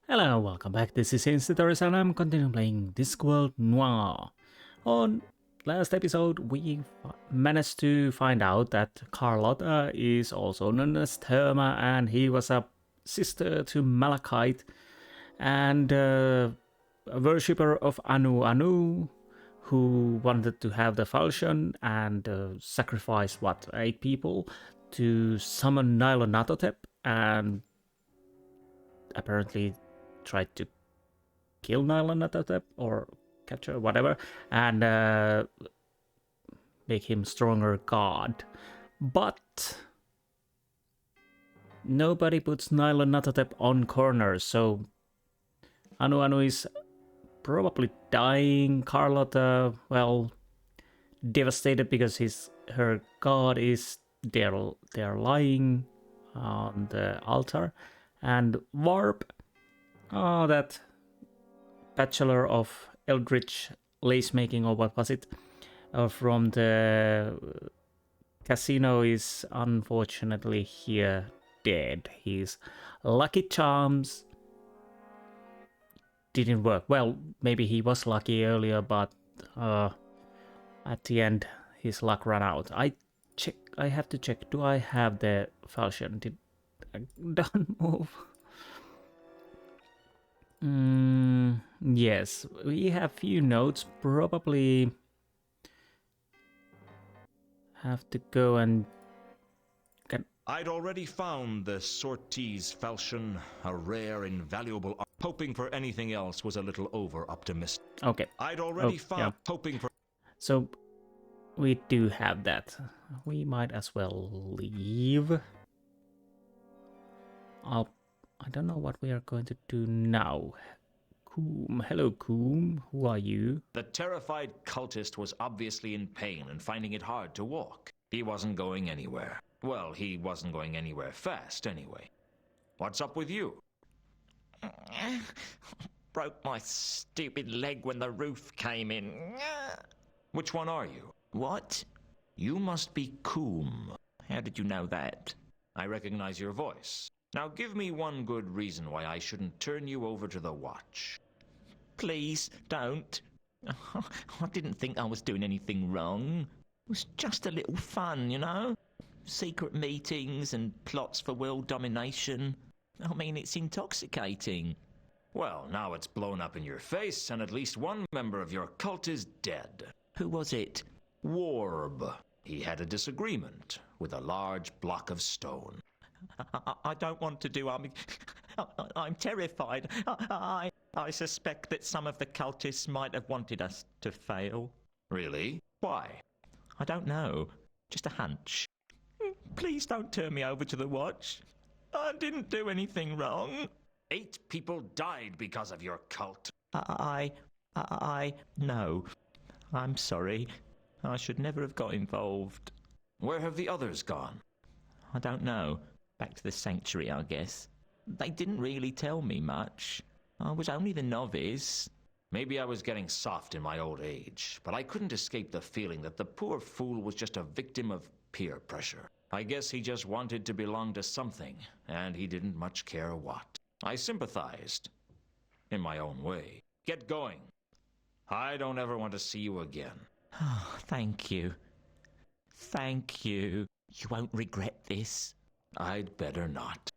Hello, welcome back. This is Insti and I'm continuing playing Discworld Noir. On last episode, we managed to find out that Carlotta is also known as Therma, and he was a sister to Malachite and a worshipper of Anu who wanted to have the falchion and sacrifice 8 people to summon Nyarlathotep, and apparently tried to kill Nyarlathotep or capture whatever and make him stronger god. But nobody puts Nyarlathotep on corners, so Anu is probably dying. Carlotta, well, devastated because her god is there lying on the altar. And Warp, that bachelor of eldritch lace making, or what was it, from the casino, is unfortunately here dead. His lucky charms didn't work. Well, maybe he was lucky earlier, but at the end his luck ran out. I have to check. Do I have the falchion? Don't move. Yes, we have few notes. Probably have to go and I'd already found the sortie's falchion, a rare, invaluable art. Hoping for anything else was a little over-optimistic. Okay. I'd already found hoping for... So, we do have that. We might as well leave. I don't know what we are going to do now. Coom. Hello, Coom. Who are you? The terrified cultist was obviously in pain and finding it hard to walk. He wasn't going anywhere. Well, he wasn't going anywhere fast, anyway. What's up with you? Broke my stupid leg when the roof came in. Which one are you? What? You must be Coom. How did you know that? I recognize your voice. Now give me one good reason why I shouldn't turn you over to the watch. Please, don't. I didn't think I was doing anything wrong. It was just a little fun, you know? Secret meetings and plots for world domination. I mean, it's intoxicating. Well, now it's blown up in your face, and at least one member of your cult is dead. Who was it? Warb. He had a disagreement with a large block of stone. I don't want to do... I'm terrified. I suspect that some of the cultists might have wanted us to fail. Really? Why? I don't know. Just a hunch. Please don't turn me over to the watch. I didn't do anything wrong. 8 people died because of your cult. No. I'm sorry. I should never have got involved. Where have the others gone? I don't know. Back to the sanctuary, I guess. They didn't really tell me much. I was only the novice. Maybe I was getting soft in my old age, but I couldn't escape the feeling that the poor fool was just a victim of peer pressure. I guess he just wanted to belong to something, and he didn't much care what. I sympathized, in my own way. Get going. I don't ever want to see you again. Oh, thank you. Thank you. You won't regret this. I'd better not.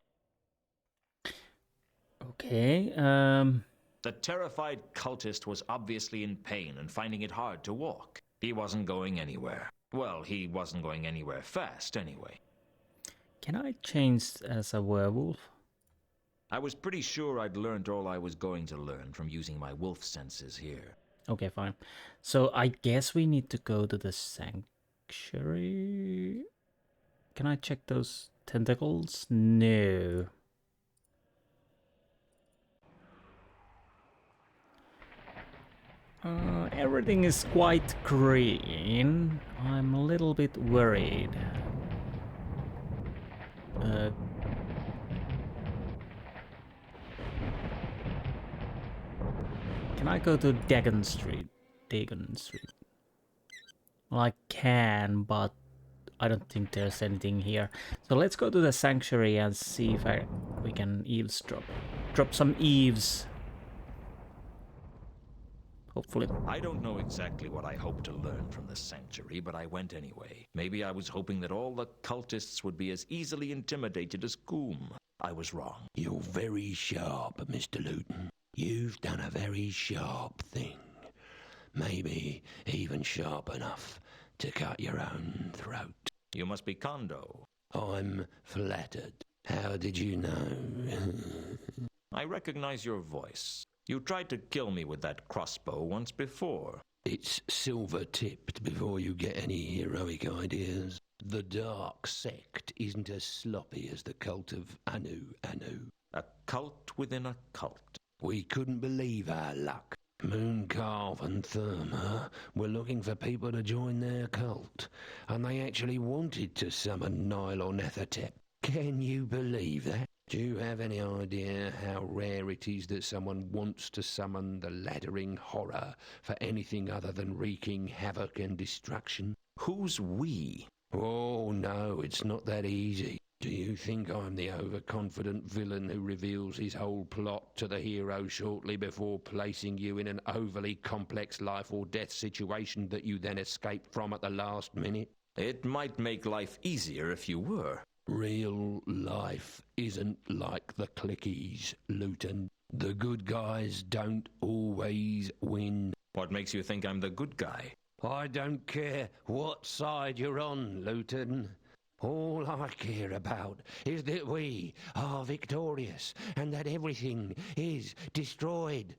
Okay, The terrified cultist was obviously in pain and finding it hard to walk. He wasn't going anywhere. Well, he wasn't going anywhere fast, anyway. Can I change as a werewolf? I was pretty sure I'd learned all I was going to learn from using my wolf senses here. Okay, fine. So I guess we need to go to the sanctuary. Can I check those tentacles? No. Everything is quite green. I'm a little bit worried. Can I go to Dagon Street? Well, I can, but I don't think there's anything here. So let's go to the sanctuary and see if we can eavesdrop. drop some eaves. Hopefully. I don't know exactly what I hoped to learn from the sanctuary, but I went anyway. Maybe I was hoping that all the cultists would be as easily intimidated as Goom. I was wrong. You're very sharp, Mr. Lewton. You've done a very sharp thing. Maybe even sharp enough to cut your own throat. You must be Kondo. I'm flattered. How did you know? I recognize your voice. You tried to kill me with that crossbow once before. It's silver-tipped before you get any heroic ideas. The dark sect isn't as sloppy as the cult of Anu. A cult within a cult. We couldn't believe our luck. Mooncarve and Therma were looking for people to join their cult, and they actually wanted to summon Nyarlathotep. Can you believe that? Do you have any idea how rare it is that someone wants to summon the laddering horror for anything other than wreaking havoc and destruction? Who's we? Oh, no, it's not that easy. Do you think I'm the overconfident villain who reveals his whole plot to the hero shortly before placing you in an overly complex life or death situation that you then escape from at the last minute? It might make life easier if you were. Real life isn't like the clickies, Lewton. The good guys don't always win. What makes you think I'm the good guy? I don't care what side you're on, Lewton. All I care about is that we are victorious and that everything is destroyed.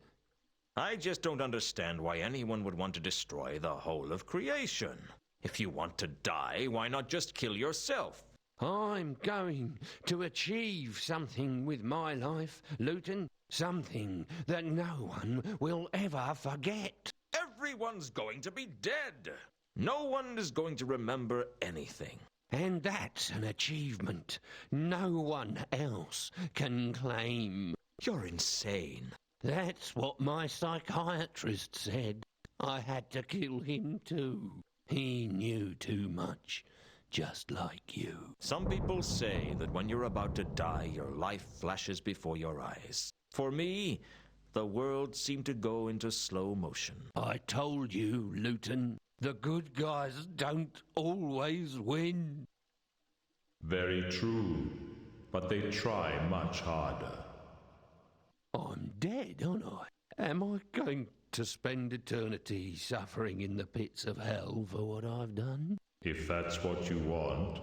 I just don't understand why anyone would want to destroy the whole of creation. If you want to die, why not just kill yourself? I'm going to achieve something with my life, Lewton. Something that no one will ever forget. Everyone's going to be dead. No one is going to remember anything. And that's an achievement no one else can claim. You're insane. That's what my psychiatrist said. I had to kill him too. He knew too much. Just like you. Some people say that when you're about to die, your life flashes before your eyes. For me, the world seemed to go into slow motion. I told you, Lewton, the good guys don't always win. Very true, but they try much harder. I'm dead, aren't I? Am I going to spend eternity suffering in the pits of hell for what I've done? If that's what you want.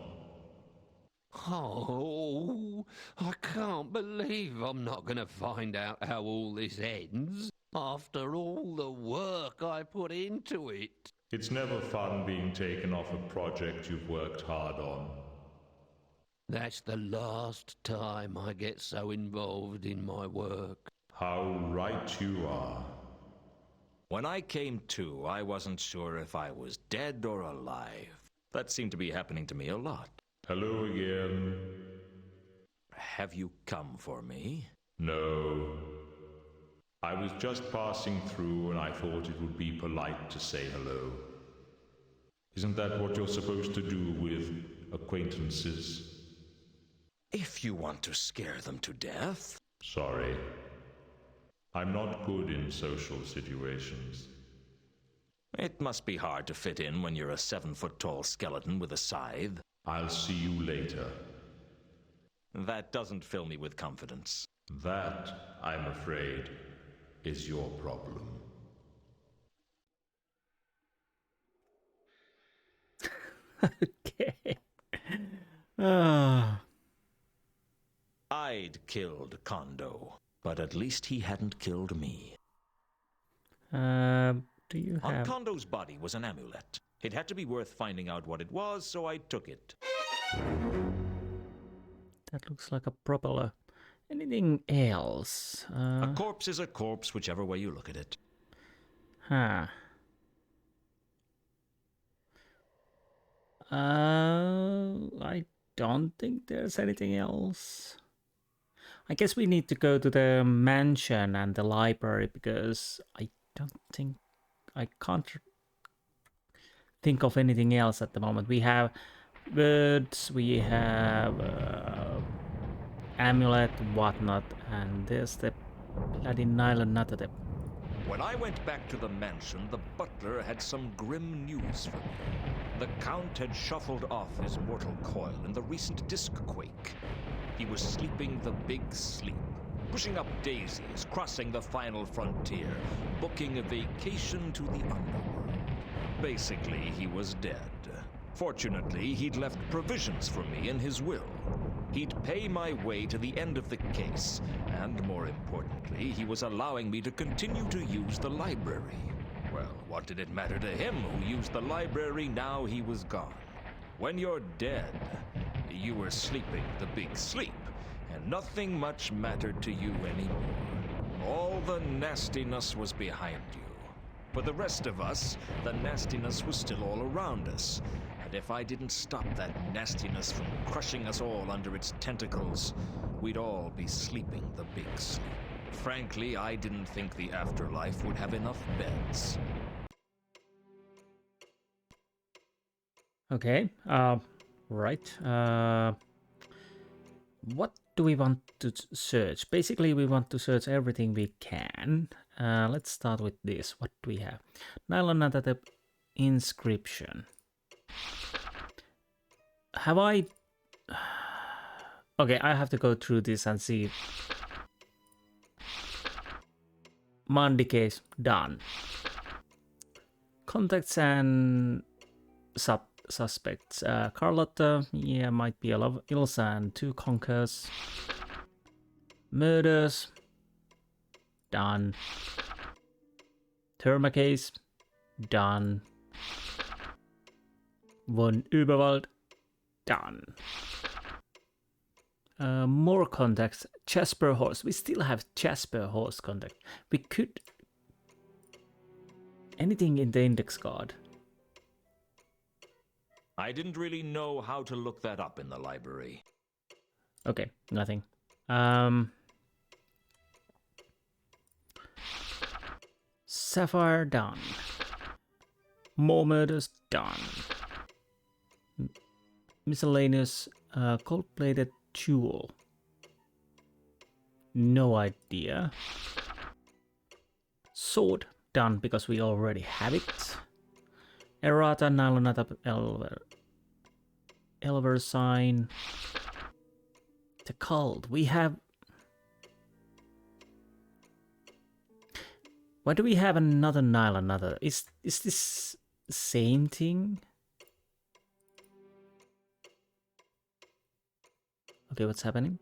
Oh, I can't believe I'm not going to find out how all this ends after all the work I put into it. It's never fun being taken off a project you've worked hard on. That's the last time I get so involved in my work. How right you are. When I came to, I wasn't sure if I was dead or alive. That seemed to be happening to me a lot. Hello again. Have you come for me? No. I was just passing through and I thought it would be polite to say hello. Isn't that what you're supposed to do with acquaintances? If you want to scare them to death. Sorry. I'm not good in social situations. It must be hard to fit in when you're a 7-foot-tall skeleton with a scythe. I'll see you later. That doesn't fill me with confidence. That, I'm afraid, is your problem. Okay. Ah. I'd killed Kondo, but at least he hadn't killed me. Do you On have... Kondo's body was an amulet. It had to be worth finding out what it was, so I took it. That looks like a propeller. Anything else? A corpse is a corpse, whichever way you look at it. Huh. I don't think there's anything else. I guess we need to go to the mansion and the library because I can't think of anything else at the moment. We have birds, we have amulet, whatnot, and there's the bloody nylon nuttatep. When I went back to the mansion, the butler had some grim news for me. The Count had shuffled off his mortal coil in the recent disc quake. He was sleeping the big sleep, pushing up daisies, crossing the final frontier, booking a vacation to the underworld. Basically, he was dead. Fortunately, he'd left provisions for me in his will. He'd pay my way to the end of the case, and more importantly, he was allowing me to continue to use the library. Well, what did it matter to him who used the library now he was gone? When you're dead, you were sleeping the big sleep, and nothing much mattered to you anymore. All the nastiness was behind you. For the rest of us, the nastiness was still all around us. And if I didn't stop that nastiness from crushing us all under its tentacles, we'd all be sleeping the big sleep. Frankly, I didn't think the afterlife would have enough beds. Okay, right. What do we want to search? Basically, we want to search everything we can. Let's start with this. What do we have? Nylon nuttatep inscription. Have I... Okay, I have to go through this and see. Mundy case, done. Contacts and suspects. Carlotta, yeah, might be a love Ilsa and 2 conquers. Murders, done. Therma case, done. Von Überwald, done. More contacts. Jasper Horse. We still have Jasper Horse contact. We could... Anything in the index card? I didn't really know how to look that up in the library. Okay, nothing. Sapphire, done. More murders, done. Miscellaneous, gold-plated jewel. No idea. Sword, done because we already have it. Errata, nylon nuttatep, Elver sign. The cult. We have... Why do we have another nylon nuttatep? Is this the same thing? Okay, what's happening?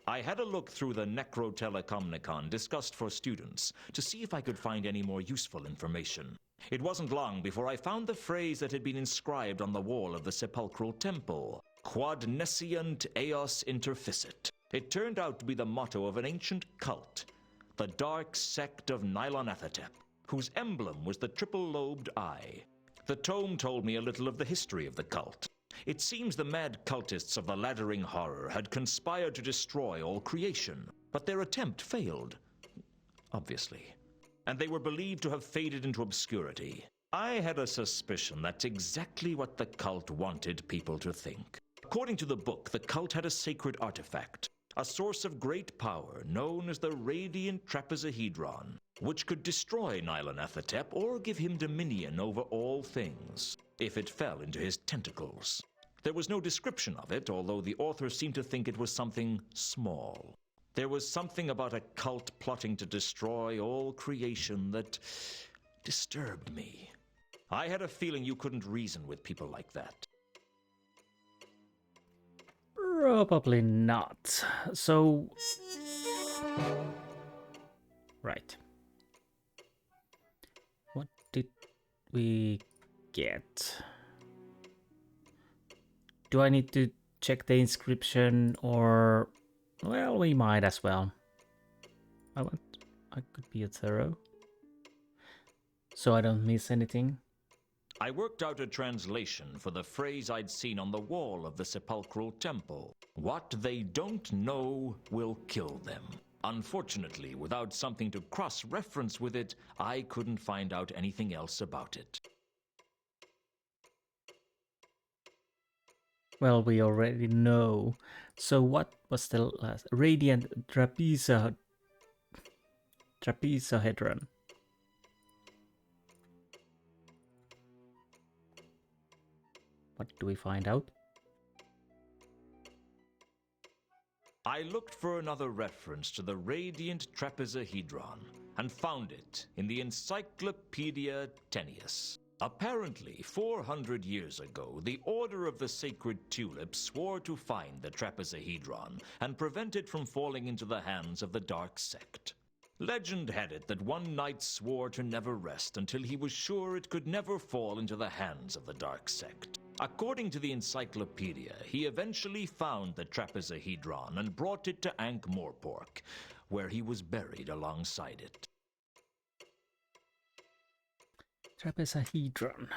I had a look through the Necrotelecomnicon discussed for students to see if I could find any more useful information. It wasn't long before I found the phrase that had been inscribed on the wall of the sepulchral temple, Quod nescient eos interficit. It turned out to be the motto of an ancient cult, the dark sect of Nylonathatep, whose emblem was the triple-lobed eye. The tome told me a little of the history of the cult. It seems the mad cultists of the laddering horror had conspired to destroy all creation, but their attempt failed, obviously, and they were believed to have faded into obscurity. I had a suspicion that's exactly what the cult wanted people to think. According to the book, the cult had a sacred artifact, a source of great power known as the Radiant Trapezohedron, which could destroy Nylonathatep or give him dominion over all things, if it fell into his tentacles. There was no description of it, although the author seemed to think it was something small. There was something about a cult plotting to destroy all creation that disturbed me. I had a feeling you couldn't reason with people like that. Probably not. So... Right. What did we get? Do I need to check the inscription or... Well, we might as well. I could be thorough, so I don't miss anything. I worked out a translation for the phrase I'd seen on the wall of the sepulchral temple. What they don't know will kill them. Unfortunately, without something to cross-reference with it, I couldn't find out anything else about it. Well, we already know. So what was the last? Radiant trapezohedron. What do we find out? I looked for another reference to the radiant trapezohedron and found it in the Encyclopedia Tennius. Apparently, 400 years ago, the Order of the Sacred Tulip swore to find the trapezohedron and prevent it from falling into the hands of the Dark Sect. Legend had it that one knight swore to never rest until he was sure it could never fall into the hands of the Dark Sect. According to the encyclopedia, he eventually found the trapezohedron and brought it to Ankh-Morpork, where he was buried alongside it. Trapezohedron.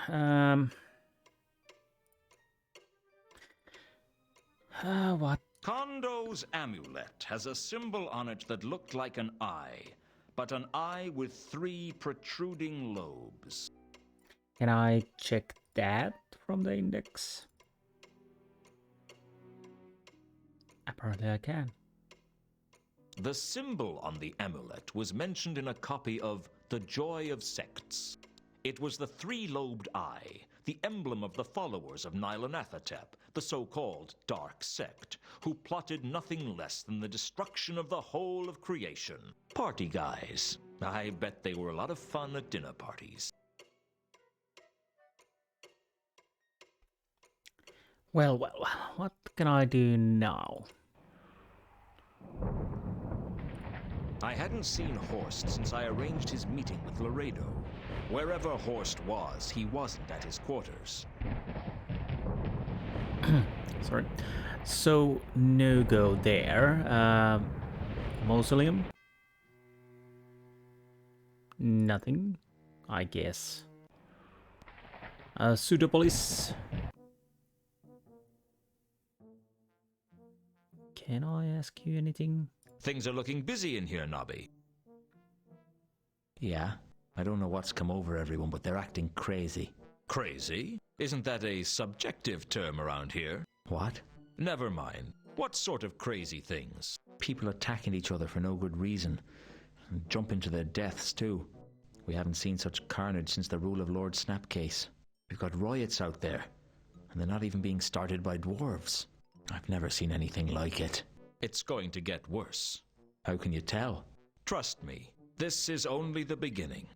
What? Kondo's amulet has a symbol on it that looked like an eye, but an eye with 3 protruding lobes. Can I check that from the index? Apparently I can. The symbol on the amulet was mentioned in a copy of The Joy of Sects. It was the 3-lobed eye, the emblem of the followers of Nyarlathotep, the so-called Dark Sect, who plotted nothing less than the destruction of the whole of creation. Party guys. I bet they were a lot of fun at dinner parties. Well, what can I do now? I hadn't seen Horst since I arranged his meeting with Laredo. Wherever Horst was, he wasn't at his quarters. Sorry. So, no go there. Mausoleum? Nothing, I guess. Pseudopolis? Can I ask you anything? Things are looking busy in here, Nobby. Yeah, I don't know what's come over everyone, but they're acting crazy. Crazy? Isn't that a subjective term around here? What? Never mind. What sort of crazy things? People attacking each other for no good reason. And jumping to their deaths, too. We haven't seen such carnage since the rule of Lord Snapcase. We've got riots out there, and they're not even being started by dwarves. I've never seen anything like it. It's going to get worse. How can you tell? Trust me, this is only the beginning.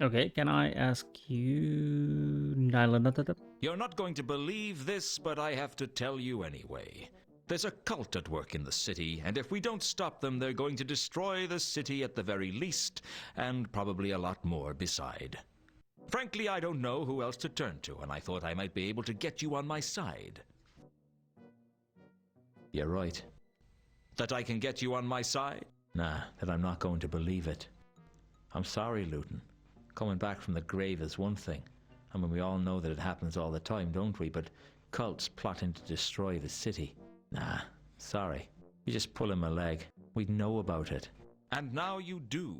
Okay, can I ask you... Nyarlathotep? You're not going to believe this, but I have to tell you anyway. There's a cult at work in the city, and if we don't stop them, they're going to destroy the city at the very least, and probably a lot more beside. Frankly, I don't know who else to turn to, and I thought I might be able to get you on my side. You're right. That I can get you on my side? Nah, that I'm not going to believe it. I'm sorry, Lewton. Coming back from the grave is one thing. I mean, we all know that it happens all the time, don't we? But cults plotting to destroy the city. Nah, sorry. You just pulling my leg. We'd know about it. And now you do.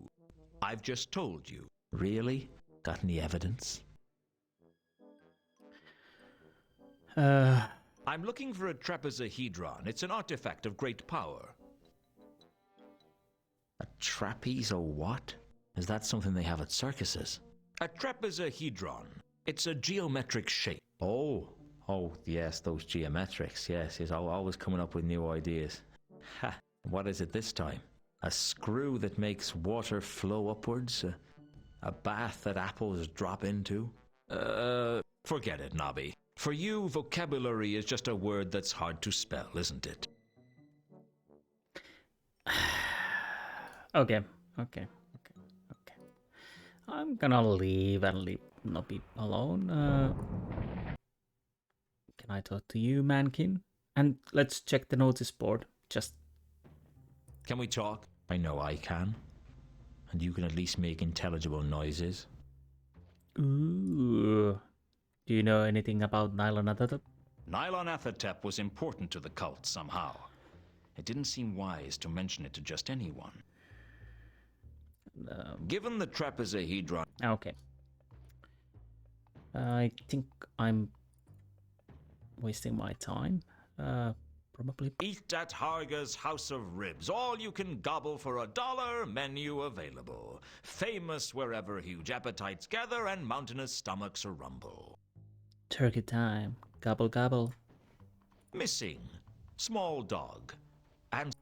I've just told you. Really? Got any evidence? I'm looking for a trapezohedron. It's an artifact of great power. A trapeze or what? Is that something they have at circuses? A trapezohedron. It's a geometric shape. Oh, yes, those geometrics. Yes, he's always coming up with new ideas. Ha! What is it this time? A screw that makes water flow upwards? A bath that apples drop into? Forget it, Nobby. For you, vocabulary is just a word that's hard to spell, isn't it? Okay. I'm gonna leave and leave Nobby alone. Can I talk to you, Mankin? And let's check the notice board. Just... Can we talk? I know I can. And you can at least make intelligible noises. Ooh. Do you know anything about Nyarlathotep? Nyarlathotep was important to the cult somehow. It didn't seem wise to mention it to just anyone. Given the trapezohedron... Okay. I think I'm wasting my time. Probably. Eat at Harga's House of Ribs. All you can gobble for $1, menu available. Famous wherever huge appetites gather and mountainous stomachs rumble. Turkey time. Gobble gobble. Missing. Small dog. And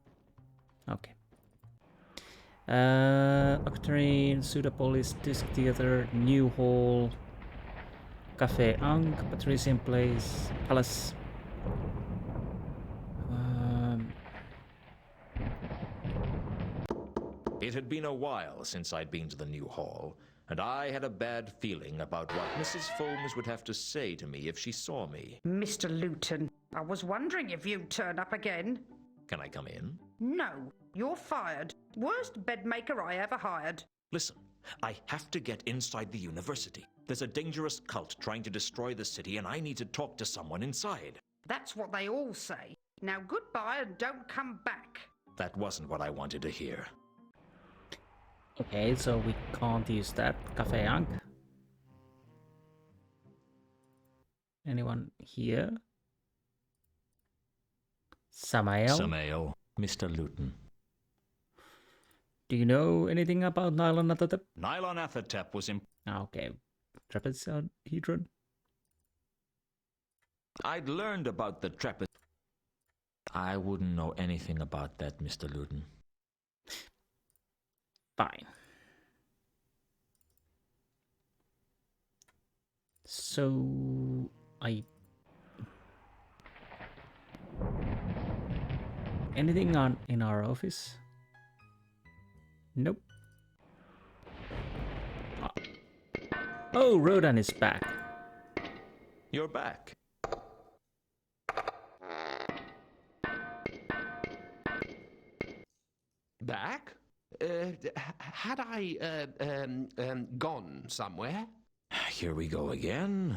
Okay. Octarine, Pseudopolis, Disc Theater, New Hall, Cafe Ankh, Patrician Place, Palace. it had been a while since I'd been to the new hall, and I had a bad feeling about what Mrs. Foames would have to say to me if she saw me. Mr. Lewton, I was wondering if you'd turn up again. Can I come in? No, you're fired. Worst bedmaker I ever hired. Listen, I have to get inside the university. There's a dangerous cult trying to destroy the city, and I need to talk to someone inside. That's what they all say. Now goodbye and don't come back. That wasn't what I wanted to hear. Okay, so we can't use that. Cafe Ankh. Anyone here? Samael? Samael, Mr. Lewton. Do you know anything about Nylon Athatep? Nylon Athatep was Okay. Trapezohedron? I'd learned about the trapeze. I wouldn't know anything about that, Mr. Lewton. Fine. So anything on in our office? Nope. Oh, Rodan is back. You're back. Back? Had I gone somewhere? Here we go again.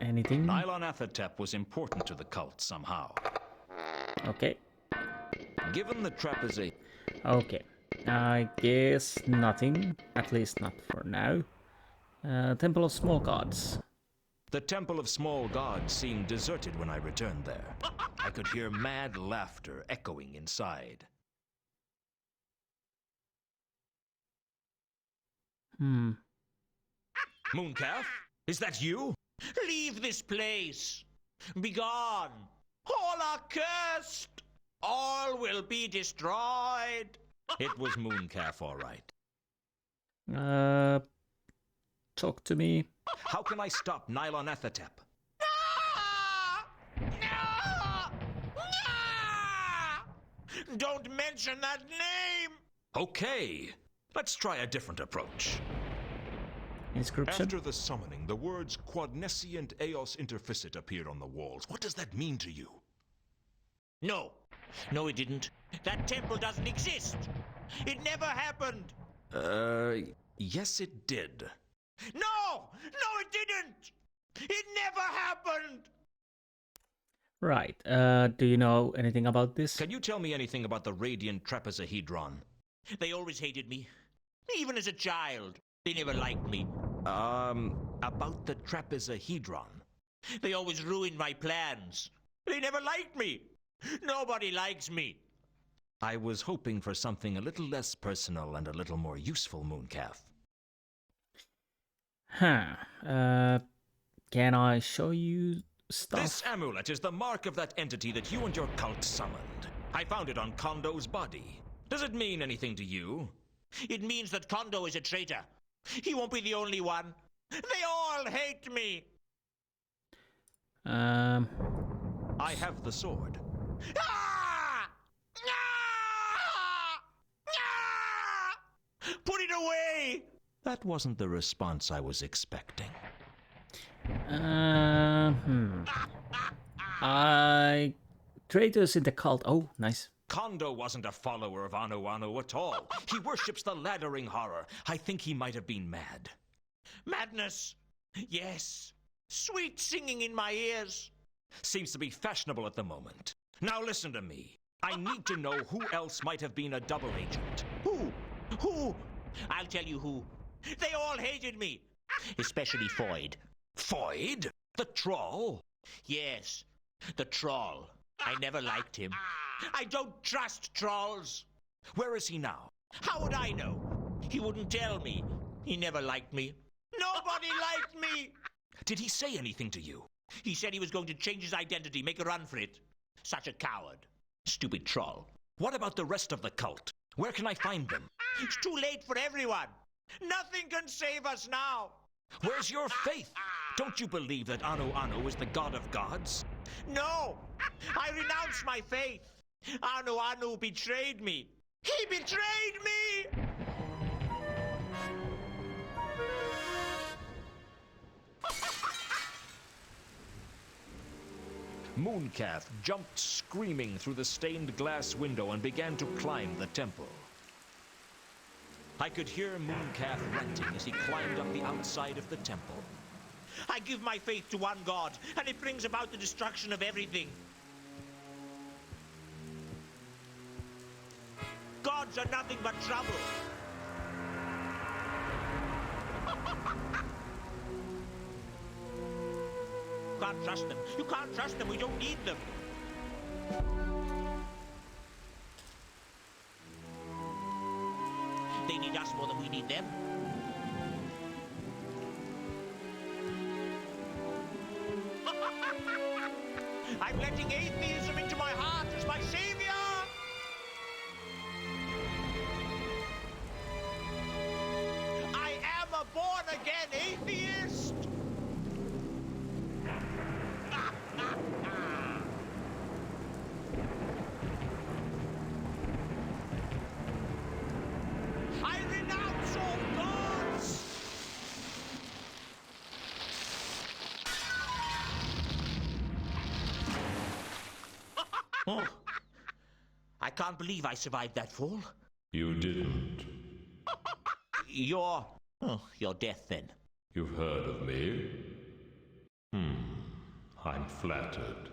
Anything? Nylon Athatep was important to the cult somehow. Okay. Given the trapeze... Okay. I guess nothing. At least not for now. Temple of Small Gods. The Temple of Small Gods seemed deserted when I returned there. I could hear mad laughter echoing inside. Mooncalf? Is that you? Leave this place. Begone. All are cursed. All will be destroyed. It was Mooncalf, all right. Talk to me. How can I stop Nylon Athatep? Don't mention that name! Okay, let's try a different approach. Inscription. After the summoning, the words Quadnessi and Eos Interficit appeared on the walls. What does that mean to you? No. No, it didn't. That temple doesn't exist. It never happened. Yes it did. No! No, it didn't! It never happened! Right. Do you know anything about this? Can you tell me anything about the Radiant Trapezohedron? They always hated me. Even as a child. They never liked me. About the Trapezohedron. They always ruined my plans. They never liked me. Nobody likes me. I was hoping for something a little less personal and a little more useful, Mooncalf. Can I show you stuff? This amulet is the mark of that entity that you and your cult summoned. I found it on Kondo's body. Does it mean anything to you? It means that Kondo is a traitor. He won't be the only one. They all hate me. I have the sword. Ah! Ah! Ah! Put it away! That wasn't the response I was expecting. Traitors in the cult. Oh, nice. Kondo wasn't a follower of Anu Anu at all. He worships the laddering horror. I think he might have been mad. Madness. Yes. Sweet singing in my ears. Seems to be fashionable at the moment. Now listen to me. I need to know who else might have been a double agent. Who? Who? I'll tell you who. They all hated me. Especially Foyd. Foyd? The troll? Yes, the troll. I never liked him. I don't trust trolls. Where is he now? How would I know? He wouldn't tell me. He never liked me. Nobody liked me! Did he say anything to you? He said he was going to change his identity, make a run for it. Such a coward. Stupid troll. What about the rest of the cult? Where can I find them? It's too late for everyone. Nothing can save us now. Where's your faith? Don't you believe that Anu is the god of gods? No! I renounce my faith. Anu betrayed me. He betrayed me! Mooncalf jumped screaming through the stained glass window and began to climb the temple. I could hear Mooncalf ranting as he climbed up the outside of the temple. I give my faith to one God, and it brings about the destruction of everything. Gods are nothing but trouble. You can't trust them. You can't trust them. We don't need them. They need us more than we need them. I'm letting atheism into my heart as my savior! I am a born-again atheist! I renounce all gods! Oh, I can't believe I survived that fall. You didn't. Your death, then. You've heard of me? I'm flattered.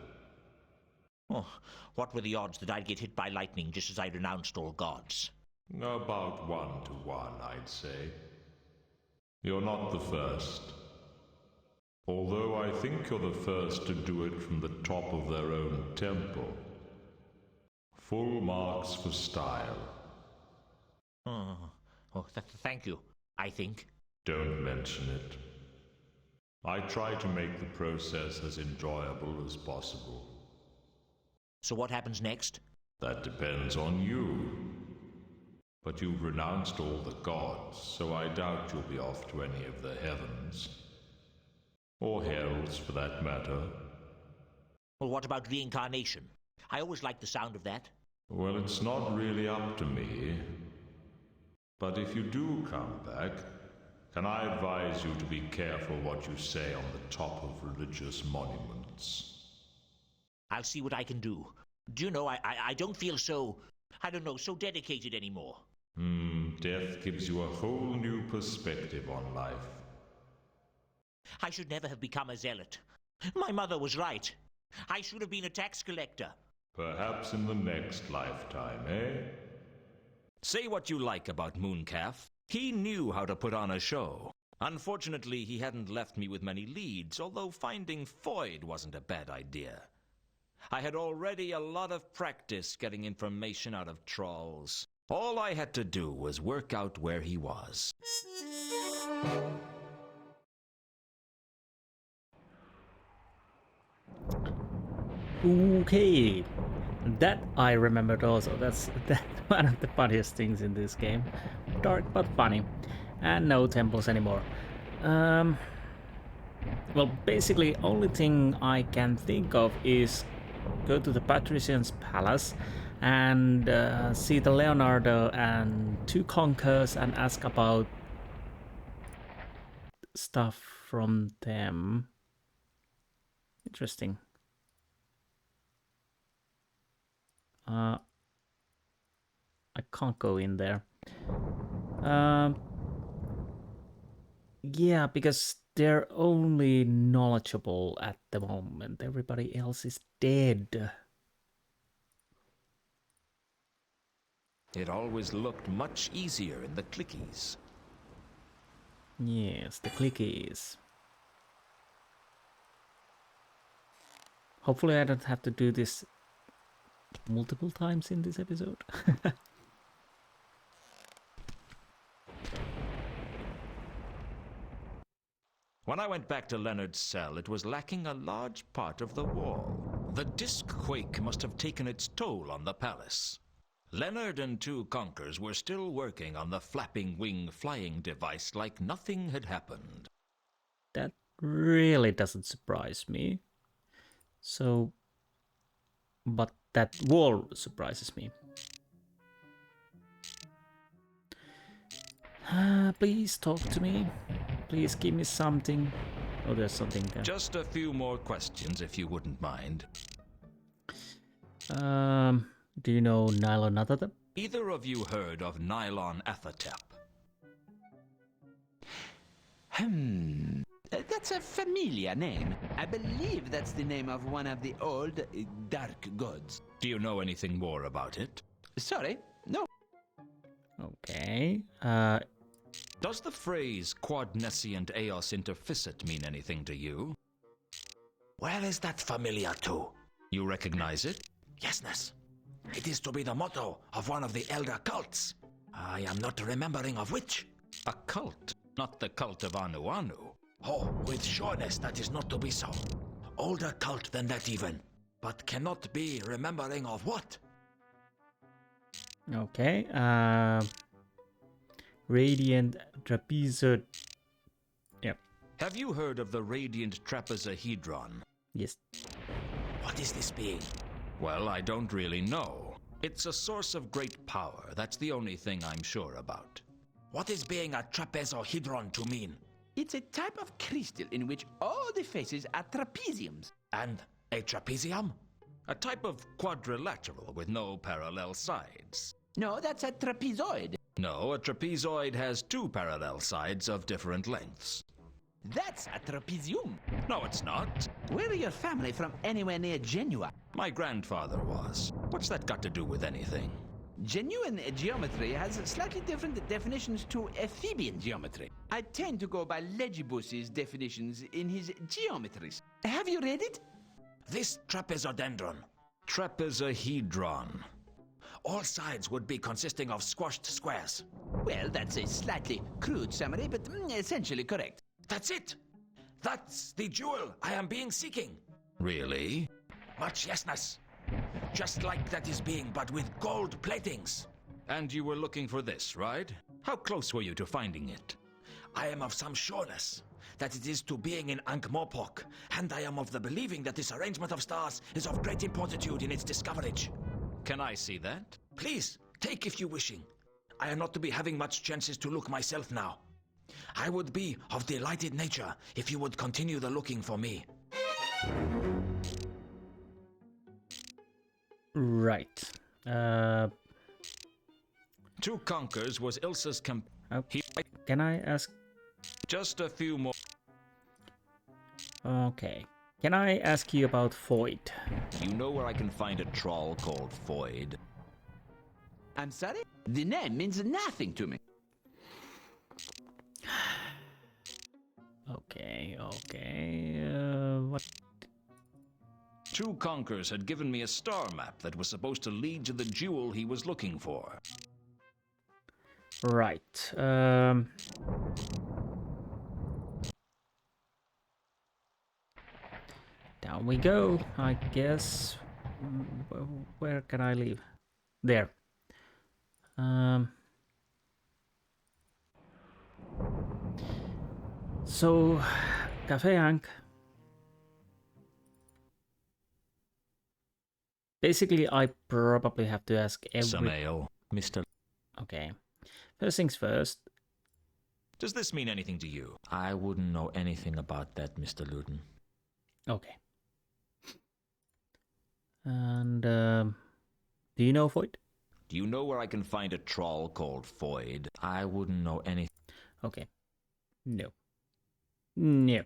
Oh, what were the odds that I'd get hit by lightning just as I renounced all gods? About 1 to 1, I'd say. You're not the first. Although I think you're the first to do it from the top of their own temple. Full marks for style. Thank you, I think. Don't mention it. I try to make the process as enjoyable as possible. So what happens next? That depends on you. But you've renounced all the gods, so I doubt you'll be off to any of the heavens. Or hells, for that matter. Well, what about reincarnation? I always liked the sound of that. Well, it's not really up to me. But if you do come back, can I advise you to be careful what you say on the top of religious monuments? I'll see what I can do. Do you know, I don't feel so dedicated anymore. Death gives you a whole new perspective on life. I should never have become a zealot. My mother was right. I should have been a tax collector. Perhaps in the next lifetime, eh? Say what you like about Mooncalf. He knew how to put on a show. Unfortunately, he hadn't left me with many leads, although finding Foyd wasn't a bad idea. I had already a lot of practice getting information out of trolls. All I had to do was work out where he was. Okay, that I remembered also. That's one of the funniest things in this game. Dark but funny. And no temples anymore. Well, basically, only thing I can think of is go to the Patrician's Palace and see the Leonardo and 2 conkers and ask about stuff from them. Interesting. I can't go in there. Yeah, because they're only knowledgeable at the moment. Everybody else is dead. It always looked much easier in the clickies. Yes, the clickies. Hopefully I don't have to do this multiple times in this episode. When I went back to Leonard's cell, it was lacking a large part of the wall. The disc quake must have taken its toll on the palace. Leonard and two conkers were still working on the flapping wing flying device like nothing had happened. That really doesn't surprise me. So, but that wall surprises me. Please talk to me. Please give me something. Oh, there's something there. Just a few more questions, if you wouldn't mind. Do you know Nylon Athatep? Either of you heard of Nylon Athatep? That's a familiar name. I believe that's the name of one of the old dark gods. Do you know anything more about it? Sorry, no. Okay. Does the phrase Quod Nescient Eos Interficit mean anything to you? Where is that familiar to? You recognize it? Yesness. It is to be the motto of one of the elder cults. I am not remembering of which. A cult, not the cult of Anu Anu. Oh, with sureness that is not to be so. Older cult than that even. But cannot be remembering of what? Okay. Radiant Trapezoid. Yep. Have you heard of the Radiant Trapezohedron? Yes. What is this being? Well, I don't really know. It's a source of great power. That's the only thing I'm sure about. What is being a trapezohedron to mean? It's a type of crystal in which all the faces are trapeziums. And a trapezium? A type of quadrilateral with no parallel sides. No, that's a trapezoid. No, a trapezoid has two parallel sides of different lengths. That's a trapezium. No, it's not. Where are your family from anywhere near Genua? My grandfather was. What's that got to do with anything? Genuine geometry has slightly different definitions to Ephebian geometry. I tend to go by Legibus's definitions in his geometries. Have you read it? This trapezodendron. Trapezohedron. All sides would be consisting of squashed squares. Well, that's a slightly crude summary, but essentially correct. That's it. That's the jewel I am being seeking. Really? Much yesness. Just like that is being, but with gold platings. And you were looking for this, right? How close were you to finding it? I am of some sureness that it is to being in Ankh-Morpork, and I am of the believing that this arrangement of stars is of great importantude in its discoverage. Can I see that? Please, take if you wishing. I am not to be having much chances to look myself now. I would be of delighted nature if you would continue the looking for me. Right. Two Conkers was Ilsa's Can I ask? Just a few more. Okay. Can I ask you about Void? You know where I can find a troll called Void? I'm sorry? The name means nothing to me. Okay. What? Two Conkers had given me a star map that was supposed to lead to the jewel he was looking for. Right. Down we go, I guess. Where can I leave? There. So, Cafe Ankh. Basically, I probably have to ask Some ale, Mr. Okay. First things first. Does this mean anything to you? I wouldn't know anything about that, Mr. Lewton. Okay. And, do you know Void? Do you know where I can find a troll called Void? I wouldn't know anything. Okay. No. No.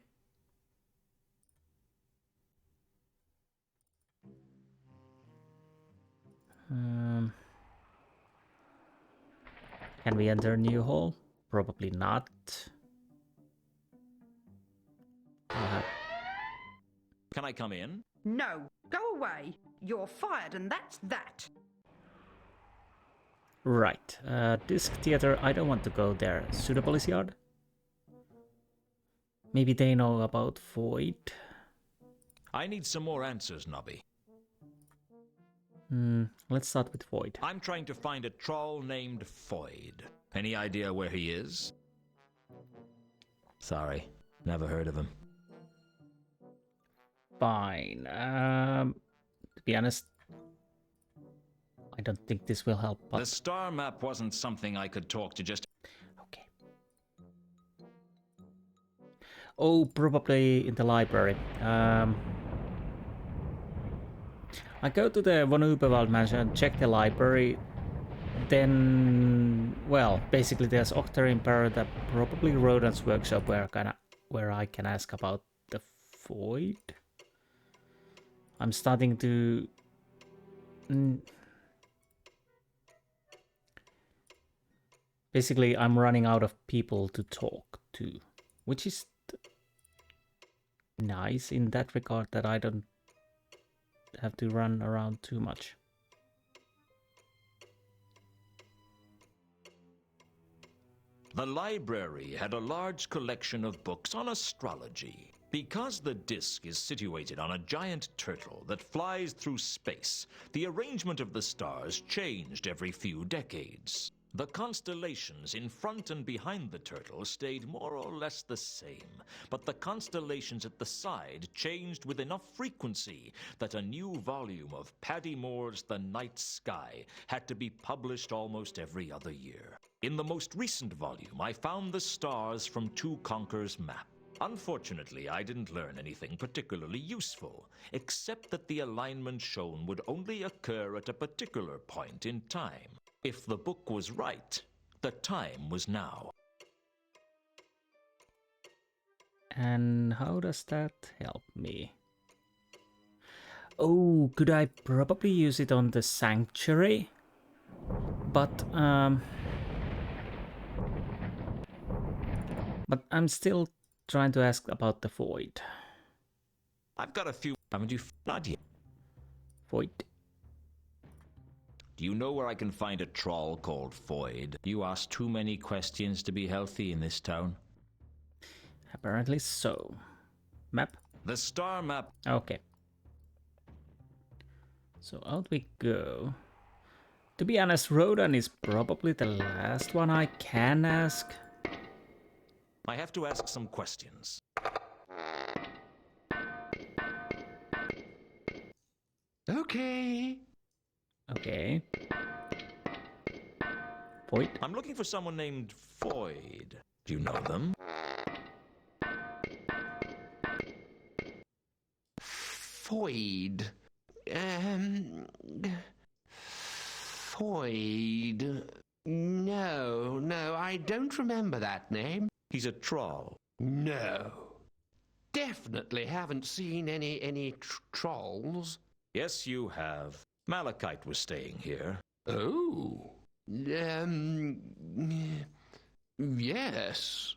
Can we enter a new hall? Probably not. Can I come in? No, go away. You're fired and that's that. Right. Disc theater, I don't want to go there. Pseudopolis yard? Maybe they know about Void. I need some more answers, Nobby. Let's start with Void. I'm trying to find a troll named Void. Any idea where he is? Sorry, never heard of him. Fine. To be honest, I don't think this will help. But... The star map wasn't something I could talk to just... Okay. Oh, probably in the library. I go to the von Uberwald mansion, check the library, then, well, basically there's Octarimper, the probably Rodent's workshop where I can ask about the Void. I'm starting to... Basically, I'm running out of people to talk to, which is nice in that regard that I don't have to run around too much. The library had a large collection of books on astrology. Because the disk is situated on a giant turtle that flies through space, the arrangement of the stars changed every few decades. The constellations in front and behind the turtle stayed more or less the same, but the constellations at the side changed with enough frequency that a new volume of Paddy Moore's The Night Sky had to be published almost every other year. In the most recent volume, I found the stars from Two Conquer's map. Unfortunately, I didn't learn anything particularly useful, except that the alignment shown would only occur at a particular point in time. If the book was right, the time was now. And how does that help me? Oh, could I probably use it on the sanctuary? But I'm still trying to ask about the Void. I've got a few... Haven't you... Not yet. Void. Do you know where I can find a troll called Void? You ask too many questions to be healthy in this town. Apparently so. Map? The star map... Okay. So out we go. To be honest, Rodan is probably the last one I can ask. I have to ask some questions. Okay. Okay. Void? I'm looking for someone named Void. Do you know them? Void. Void. No, I don't remember that name. He's a troll. No. Definitely haven't seen any trolls. Yes, you have. Malachite was staying here. Oh. Yes.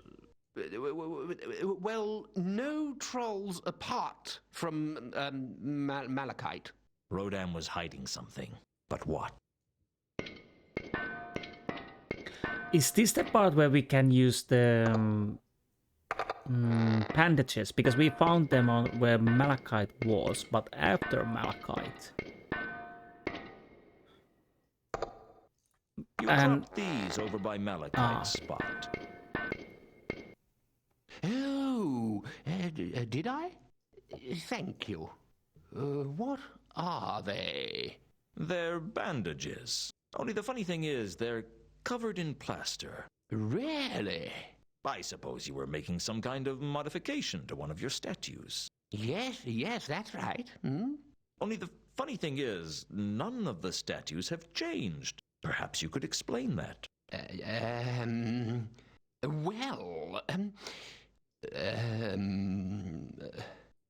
Well, no trolls apart from Malachite. Rodan was hiding something. But what? Is this the part where we can use the bandages? Because we found them on where Malachite was, but after Malachite. You dropped these over by Malachite's spot. Oh, did I? Thank you. What are they? They're bandages. Only the funny thing is, they're covered in plaster. Really? I suppose you were making some kind of modification to one of your statues. Yes, that's right. Only the funny thing is, none of the statues have changed. Perhaps you could explain that.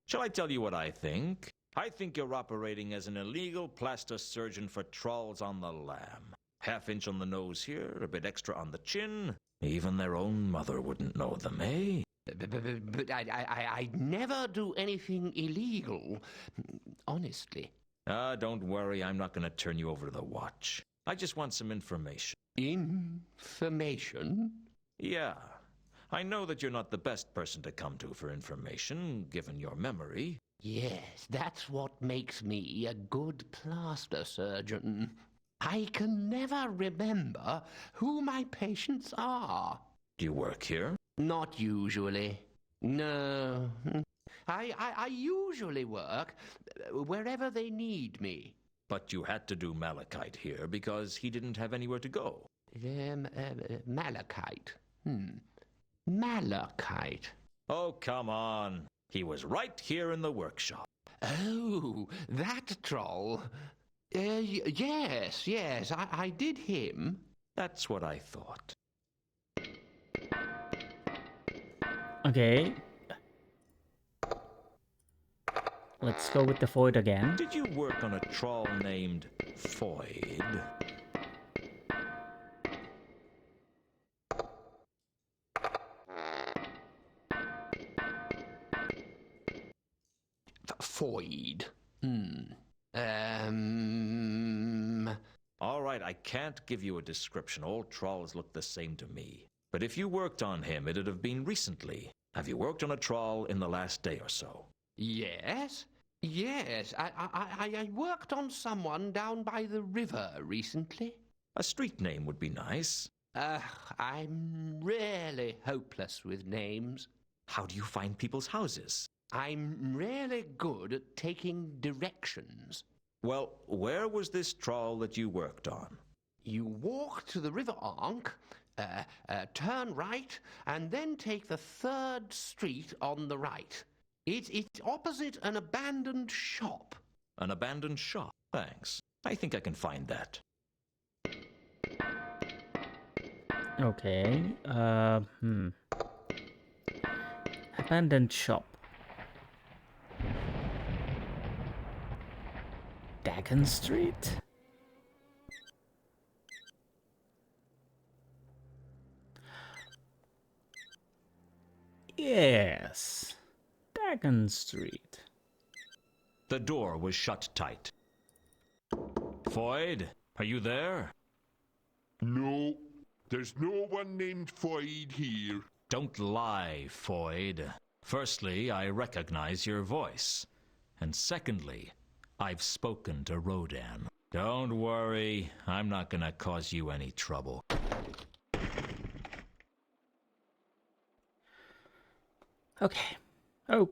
Shall I tell you what I think? I think you're operating as an illegal plaster surgeon for trolls on the lam. Half-inch on the nose here, a bit extra on the chin. Even their own mother wouldn't know them, eh? But I'd never do anything illegal, honestly. Don't worry, I'm not going to turn you over to the watch. I just want some information. Information? Yeah. I know that you're not the best person to come to for information, given your memory. Yes, that's what makes me a good plaster surgeon. I can never remember who my patients are. Do you work here? Not usually. No. I usually work wherever they need me. But you had to do Malachite here because he didn't have anywhere to go. Malachite. Malachite. Oh, come on. He was right here in the workshop. Oh, that troll. Yes, I did him. That's what I thought. Okay. Let's go with the void again. Did you work on a troll named Foyd? Foyd. All right, I can't give you a description. All trolls look the same to me. But if you worked on him, it'd have been recently. Have you worked on a troll in the last day or so? Yes. I worked on someone down by the river recently. A street name would be nice. I'm really hopeless with names. How do you find people's houses? I'm really good at taking directions. Well, where was this troll that you worked on? You walk to the River Ankh, turn right, and then take the 3rd street on the right. It's opposite an abandoned shop. An abandoned shop? Thanks. I think I can find that. Okay. Abandoned shop. Dagon Street? Yes. Dagon Street. The door was shut tight. Foyd, are you there? No, there's no one named Foyd here. Don't lie, Foyd. Firstly, I recognize your voice. And secondly, I've spoken to Rodan. Don't worry, I'm not gonna cause you any trouble. Okay. Oh.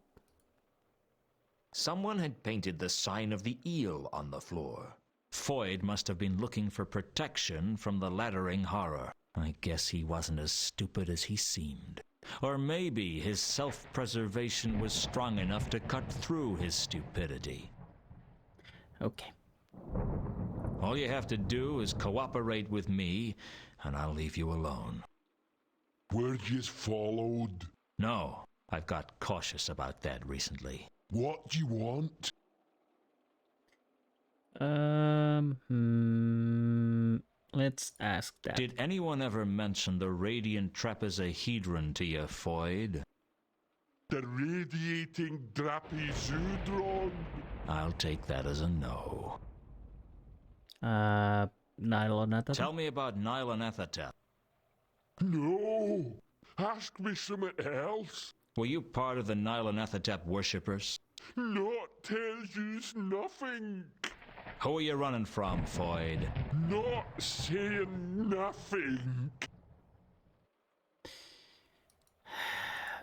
Someone had painted the sign of the eel on the floor. Foyd must have been looking for protection from the laddering horror. I guess he wasn't as stupid as he seemed. Or maybe his self-preservation was strong enough to cut through his stupidity. Okay. All you have to do is cooperate with me, and I'll leave you alone. Were yous followed? No, I've got cautious about that recently. What do you want? Let's ask that. Did anyone ever mention the radiant trapezohedron to you, Foyd? The radiating trapezoidron? I'll take that as a no. Nylonathatep? Tell me about Nylonathatep. No. Ask me something else. Were you part of the Nylonathatep worshippers? Not tell yous nothing. Who are you running from, Foyd? Not saying nothing.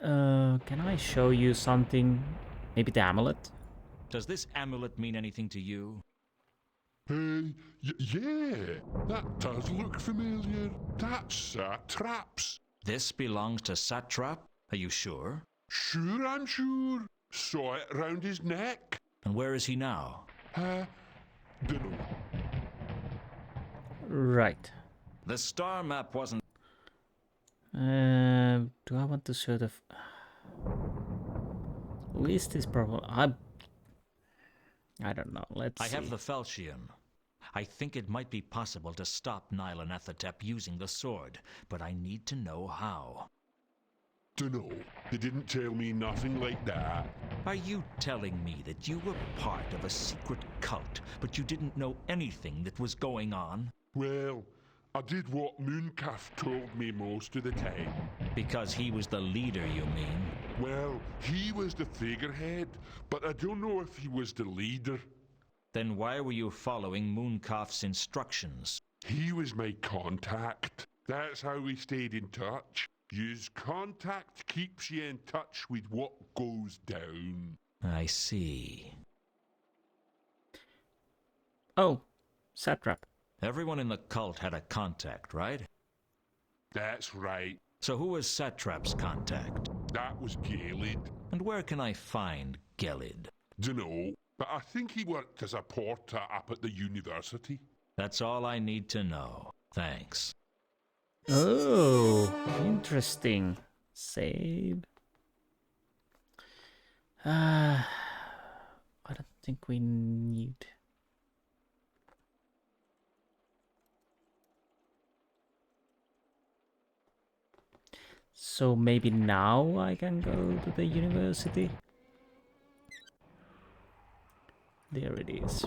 Can I show you something? Maybe the amulet? Does this amulet mean anything to you? Yeah, that does look familiar. That's Satrap's. This belongs to Satrap? Are you sure? Sure, I'm sure. Saw it round his neck. And where is he now? Dunno. Right. The star map wasn't... Do I want to show the... List is probably... I don't know. Let's see. I have the Falchion. I think it might be possible to stop Nylonathatep using the sword, but I need to know how. Dunno. They didn't tell me nothing like that. Are you telling me that you were part of a secret cult, but you didn't know anything that was going on? Well, I did what Mooncalf told me most of the time. Because he was the leader, you mean? Well, he was the figurehead, but I don't know if he was the leader. Then why were you following Mooncalf's instructions? He was my contact. That's how we stayed in touch. Use contact keeps you in touch with what goes down. I see. Oh, satrap. Everyone in the cult had a contact, right? That's right. So who was Satrap's contact? That was Galid. And where can I find Gelid? Dunno, but I think he worked as a porter up at the university. That's all I need to know. Thanks. Oh, interesting. Save. I don't think we need... So maybe now I can go to the university? There it is.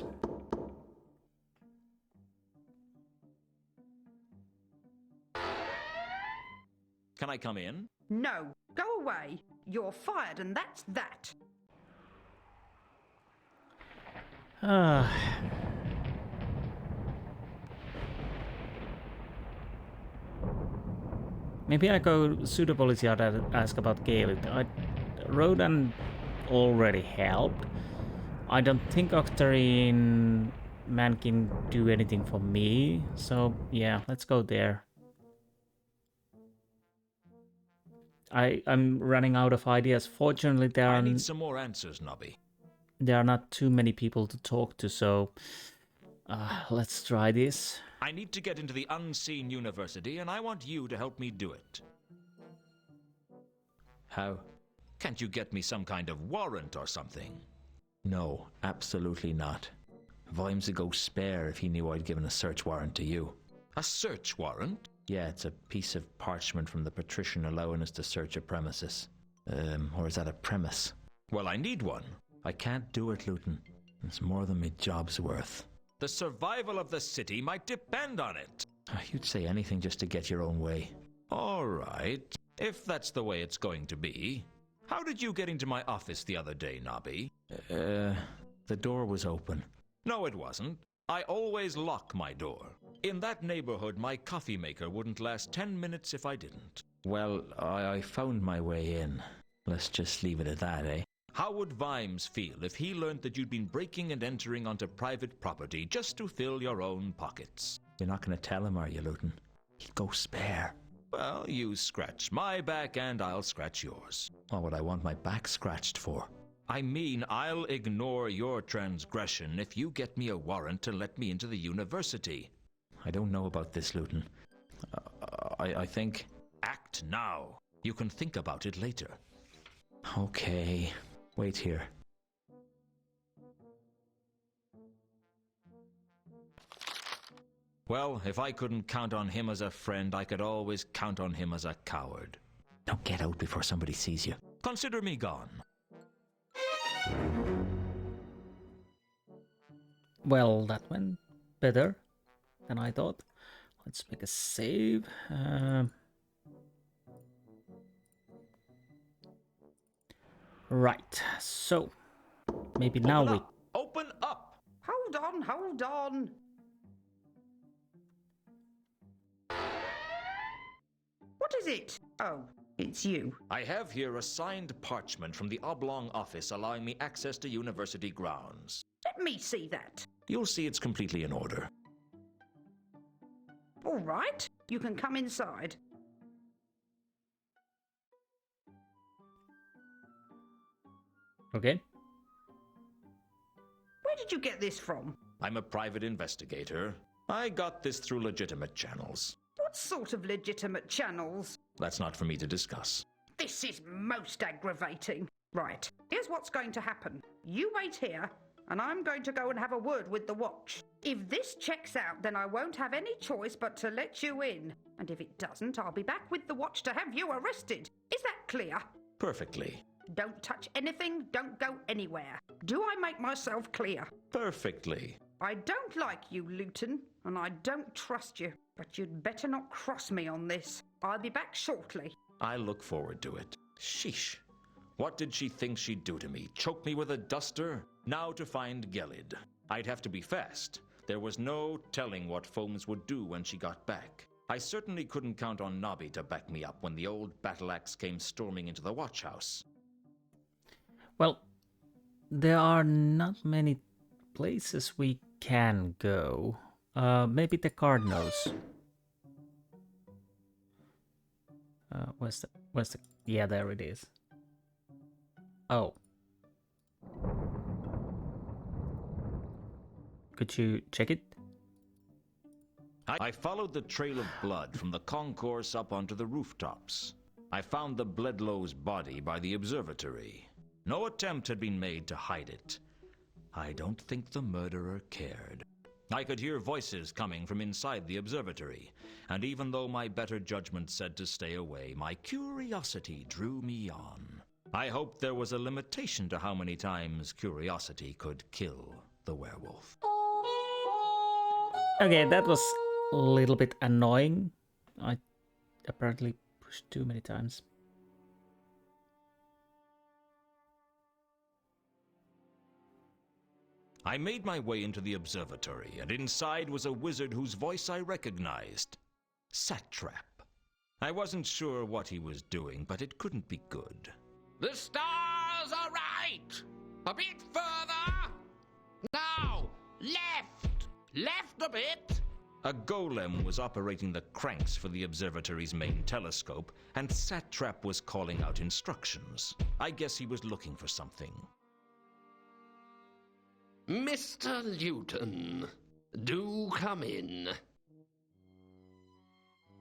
Can I come in? No, go away. You're fired and that's that. Maybe I go pseudo-policy and ask about Galid. Rodan already helped. I don't think Octarine man can do anything for me. So yeah, let's go there. I'm running out of ideas. Fortunately, I need some more answers, Nobby. There are not too many people to talk to, so let's try this. I need to get into the unseen university, and I want you to help me do it. How? Can't you get me some kind of warrant or something? No, absolutely not. Vimes would go spare if he knew I'd given a search warrant to you. A search warrant? Yeah, it's a piece of parchment from the patrician allowing us to search a premises. Or is that a premise? Well, I need one. I can't do it, Lewton. It's more than my job's worth. The survival of the city might depend on it. You'd say anything just to get your own way. All right, if that's the way it's going to be. How did you get into my office the other day, Nobby? The door was open. No, it wasn't. I always lock my door. In that neighborhood, my coffee maker wouldn't last 10 minutes if I didn't. Well, I found my way in. Let's just leave it at that, eh? How would Vimes feel if he learned that you'd been breaking and entering onto private property just to fill your own pockets? You're not going to tell him, are you, Lewton? He'd go spare. Well, you scratch my back and I'll scratch yours. What would I want my back scratched for? I mean, I'll ignore your transgression if you get me a warrant to let me into the university. I don't know about this, Lewton. I think... Act now. You can think about it later. Okay. Wait here. Well, if I couldn't count on him as a friend, I could always count on him as a coward. Now get out before somebody sees you. Consider me gone. Well, that went better than I thought. Let's make a save. Right, so maybe now we... Open up! Hold on. What is it? Oh, it's you. I have here a signed parchment from the Oblong office allowing me access to university grounds. Let me see that. You'll see it's completely in order. All right, you can come inside. Okay. Where did you get this from? I'm a private investigator. I got this through legitimate channels. What sort of legitimate channels? That's not for me to discuss. This is most aggravating. Right, here's what's going to happen. You wait here, and I'm going to go and have a word with the watch. If this checks out, then I won't have any choice but to let you in. And if it doesn't, I'll be back with the watch to have you arrested. Is that clear? Perfectly. Don't touch anything, don't go anywhere. Do I make myself clear? Perfectly. I don't like you, Lewton, and I don't trust you. But you'd better not cross me on this. I'll be back shortly. I look forward to it. Sheesh. What did she think she'd do to me? Choke me with a duster? Now to find Gelid. I'd have to be fast. There was no telling what Foams would do when she got back. I certainly couldn't count on Nobby to back me up when the old battle axe came storming into the watch house. Well, there are not many places we can go. Maybe the card knows. Where's the? Yeah, there it is. Oh. Could you check it? I followed the trail of blood from the concourse up onto the rooftops. I found the Bledlow's body by the observatory. No attempt had been made to hide it. I don't think the murderer cared. I could hear voices coming from inside the observatory, and even though my better judgment said to stay away, my curiosity drew me on. I hoped there was a limitation to how many times curiosity could kill the werewolf. Okay, that was a little bit annoying. I apparently pushed too many times. I made my way into the observatory, and inside was a wizard whose voice I recognized. Satrap. I wasn't sure what he was doing, but it couldn't be good. The stars are right! A bit further! Now! Left! Left a bit! A golem was operating the cranks for the observatory's main telescope, and Satrap was calling out instructions. I guess he was looking for something. Mr. Lewton, do come in.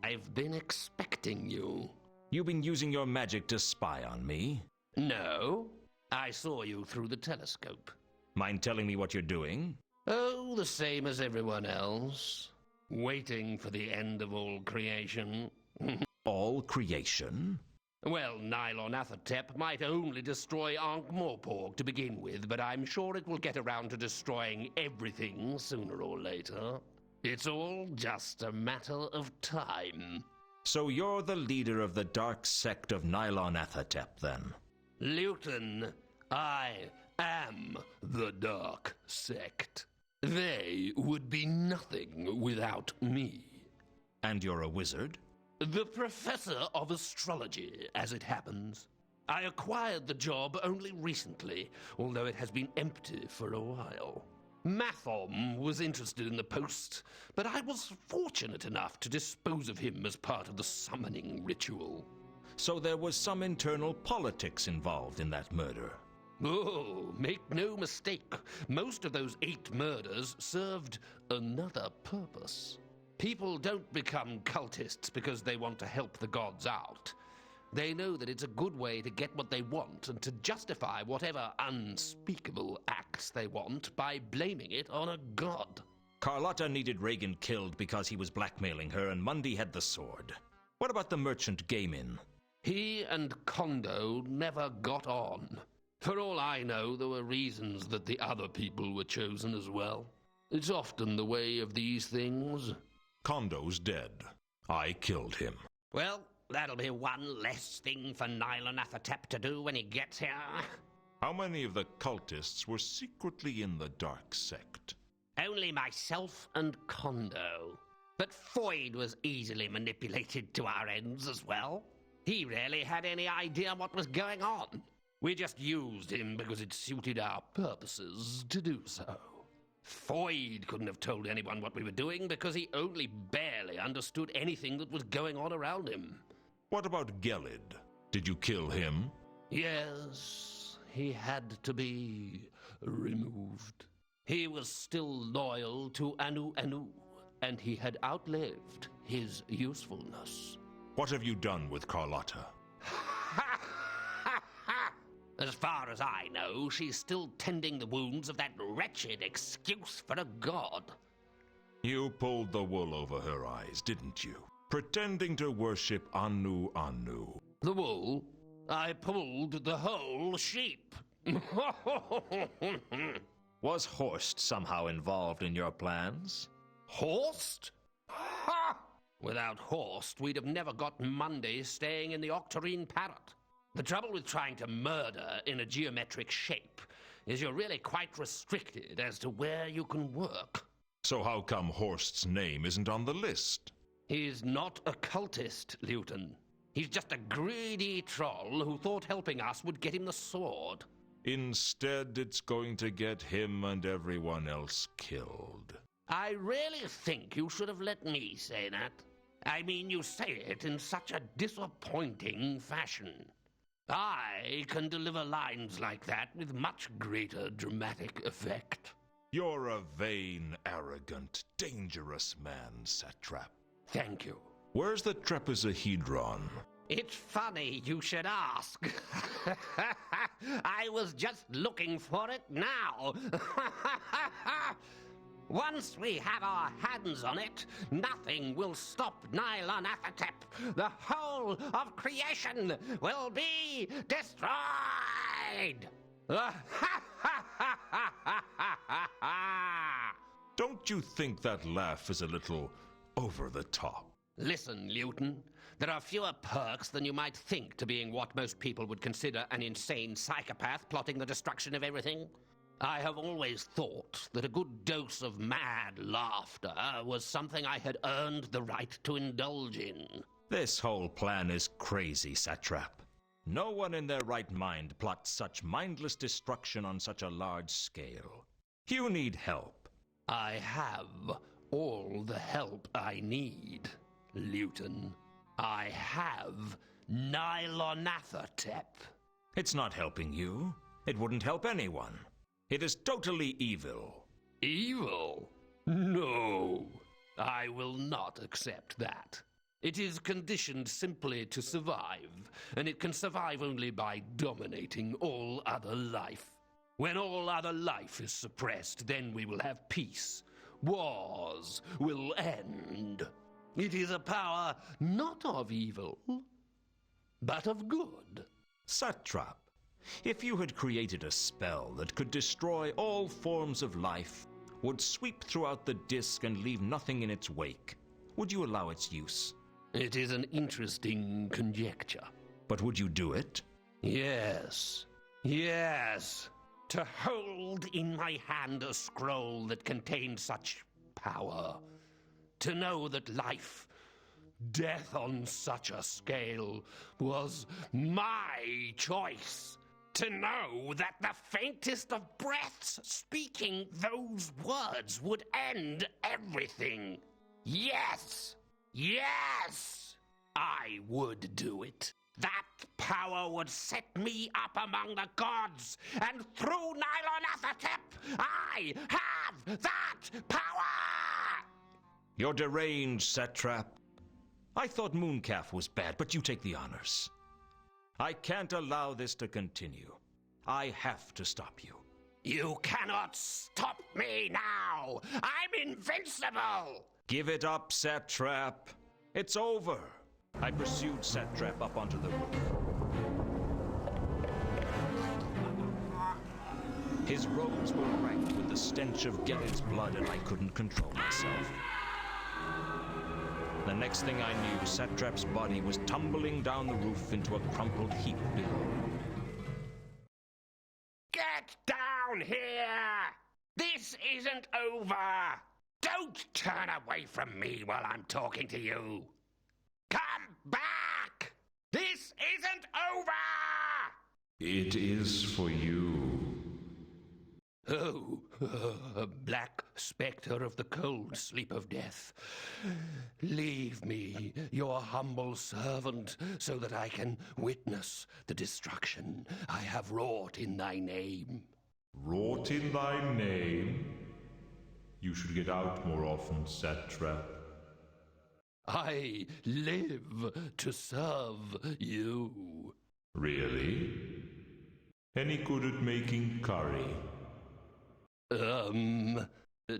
I've been expecting you. You've been using your magic to spy on me? No, I saw you through the telescope. Mind telling me what you're doing? Oh, the same as everyone else. Waiting for the end of all creation. All creation? Well, Nylonathotep might only destroy Ankh-Morpork to begin with, but I'm sure it will get around to destroying everything sooner or later. It's all just a matter of time. So you're the leader of the dark sect of Nylonathotep, then? Lewton, I am the dark sect. They would be nothing without me. And you're a wizard? The professor of astrology, as it happens. I acquired the job only recently, although it has been empty for a while. Mathom was interested in the post, but I was fortunate enough to dispose of him as part of the summoning ritual. So there was some internal politics involved in that murder? Oh, make no mistake. Most of those 8 murders served another purpose. People don't become cultists because they want to help the gods out. They know that it's a good way to get what they want and to justify whatever unspeakable acts they want by blaming it on a god. Carlotta needed Reagan killed because he was blackmailing her, and Mundy had the sword. What about the merchant Gaimin? He and Kondo never got on. For all I know, there were reasons that the other people were chosen as well. It's often the way of these things. Kondo's dead. I killed him. Well, that'll be one less thing for Nylonathotep to do when he gets here. How many of the cultists were secretly in the dark sect? Only myself and Kondo. But Foyd was easily manipulated to our ends as well. He rarely had any idea what was going on. We just used him because it suited our purposes to do so. Foyd couldn't have told anyone what we were doing because he only barely understood anything that was going on around him. What about Gelid? Did you kill him? Yes, he had to be removed. He was still loyal to Anu Anu, and he had outlived his usefulness. What have you done with Carlotta? As far as I know, she's still tending the wounds of that wretched excuse for a god. You pulled the wool over her eyes, didn't you? Pretending to worship Anu Anu. The wool? I pulled the whole sheep. Was Horst somehow involved in your plans? Horst? Ha! Without Horst, we'd have never got Mundy staying in the octarine parrot. The trouble with trying to murder in a geometric shape is you're really quite restricted as to where you can work. So how come Horst's name isn't on the list? He's not a cultist, Lewton. He's just a greedy troll who thought helping us would get him the sword. Instead, it's going to get him and everyone else killed. I really think you should have let me say that. I mean, you say it in such a disappointing fashion. I can deliver lines like that with much greater dramatic effect. You're a vain, arrogant, dangerous man, Satrap. Thank you. Where's the trapezohedron? It's funny you should ask. I was just looking for it now. Once we have our hands on it, nothing will stop Nylonathotep. The whole of creation will be destroyed. Don't you think that laugh is a little over the top? Listen, Lewton, there are fewer perks than you might think to being what most people would consider an insane psychopath plotting the destruction of everything. I have always thought that a good dose of mad laughter was something I had earned the right to indulge in. This whole plan is crazy, Satrap. No one in their right mind plots such mindless destruction on such a large scale. You need help. I have all the help I need, Lewton. I have Nylonathotep. It's not helping you. It wouldn't help anyone. It is totally evil. Evil? No. I will not accept that. It is conditioned simply to survive, and it can survive only by dominating all other life. When all other life is suppressed, then we will have peace. Wars will end. It is a power not of evil, but of good. Satrap, if you had created a spell that could destroy all forms of life, would sweep throughout the disk and leave nothing in its wake, would you allow its use? It is an interesting conjecture. But would you do it? Yes. Yes. To hold in my hand a scroll that contained such power. To know that life, death on such a scale, was my choice. To know that the faintest of breaths speaking those words would end everything. Yes! Yes! I would do it. That power would set me up among the gods, and through Nylonathotep, I have that power! You're deranged, Satrap. I thought Mooncalf was bad, but you take the honors. I can't allow this to continue. I have to stop you. You cannot stop me now! I'm invincible! Give it up, Satrap. It's over. I pursued Satrap up onto the roof. His robes were rank with the stench of Gelid's blood, and I couldn't control myself. The next thing I knew, Satrap's body was tumbling down the roof into a crumpled heap below. Get down here! This isn't over! Don't turn away from me while I'm talking to you! Come back! This isn't over! It is for you. Oh, black spectre of the cold sleep of death. Leave me, your humble servant, so that I can witness the destruction I have wrought in thy name. Wrought in thy name? You should get out more often, Satrap. I live to serve you. Really? Any good at making curry?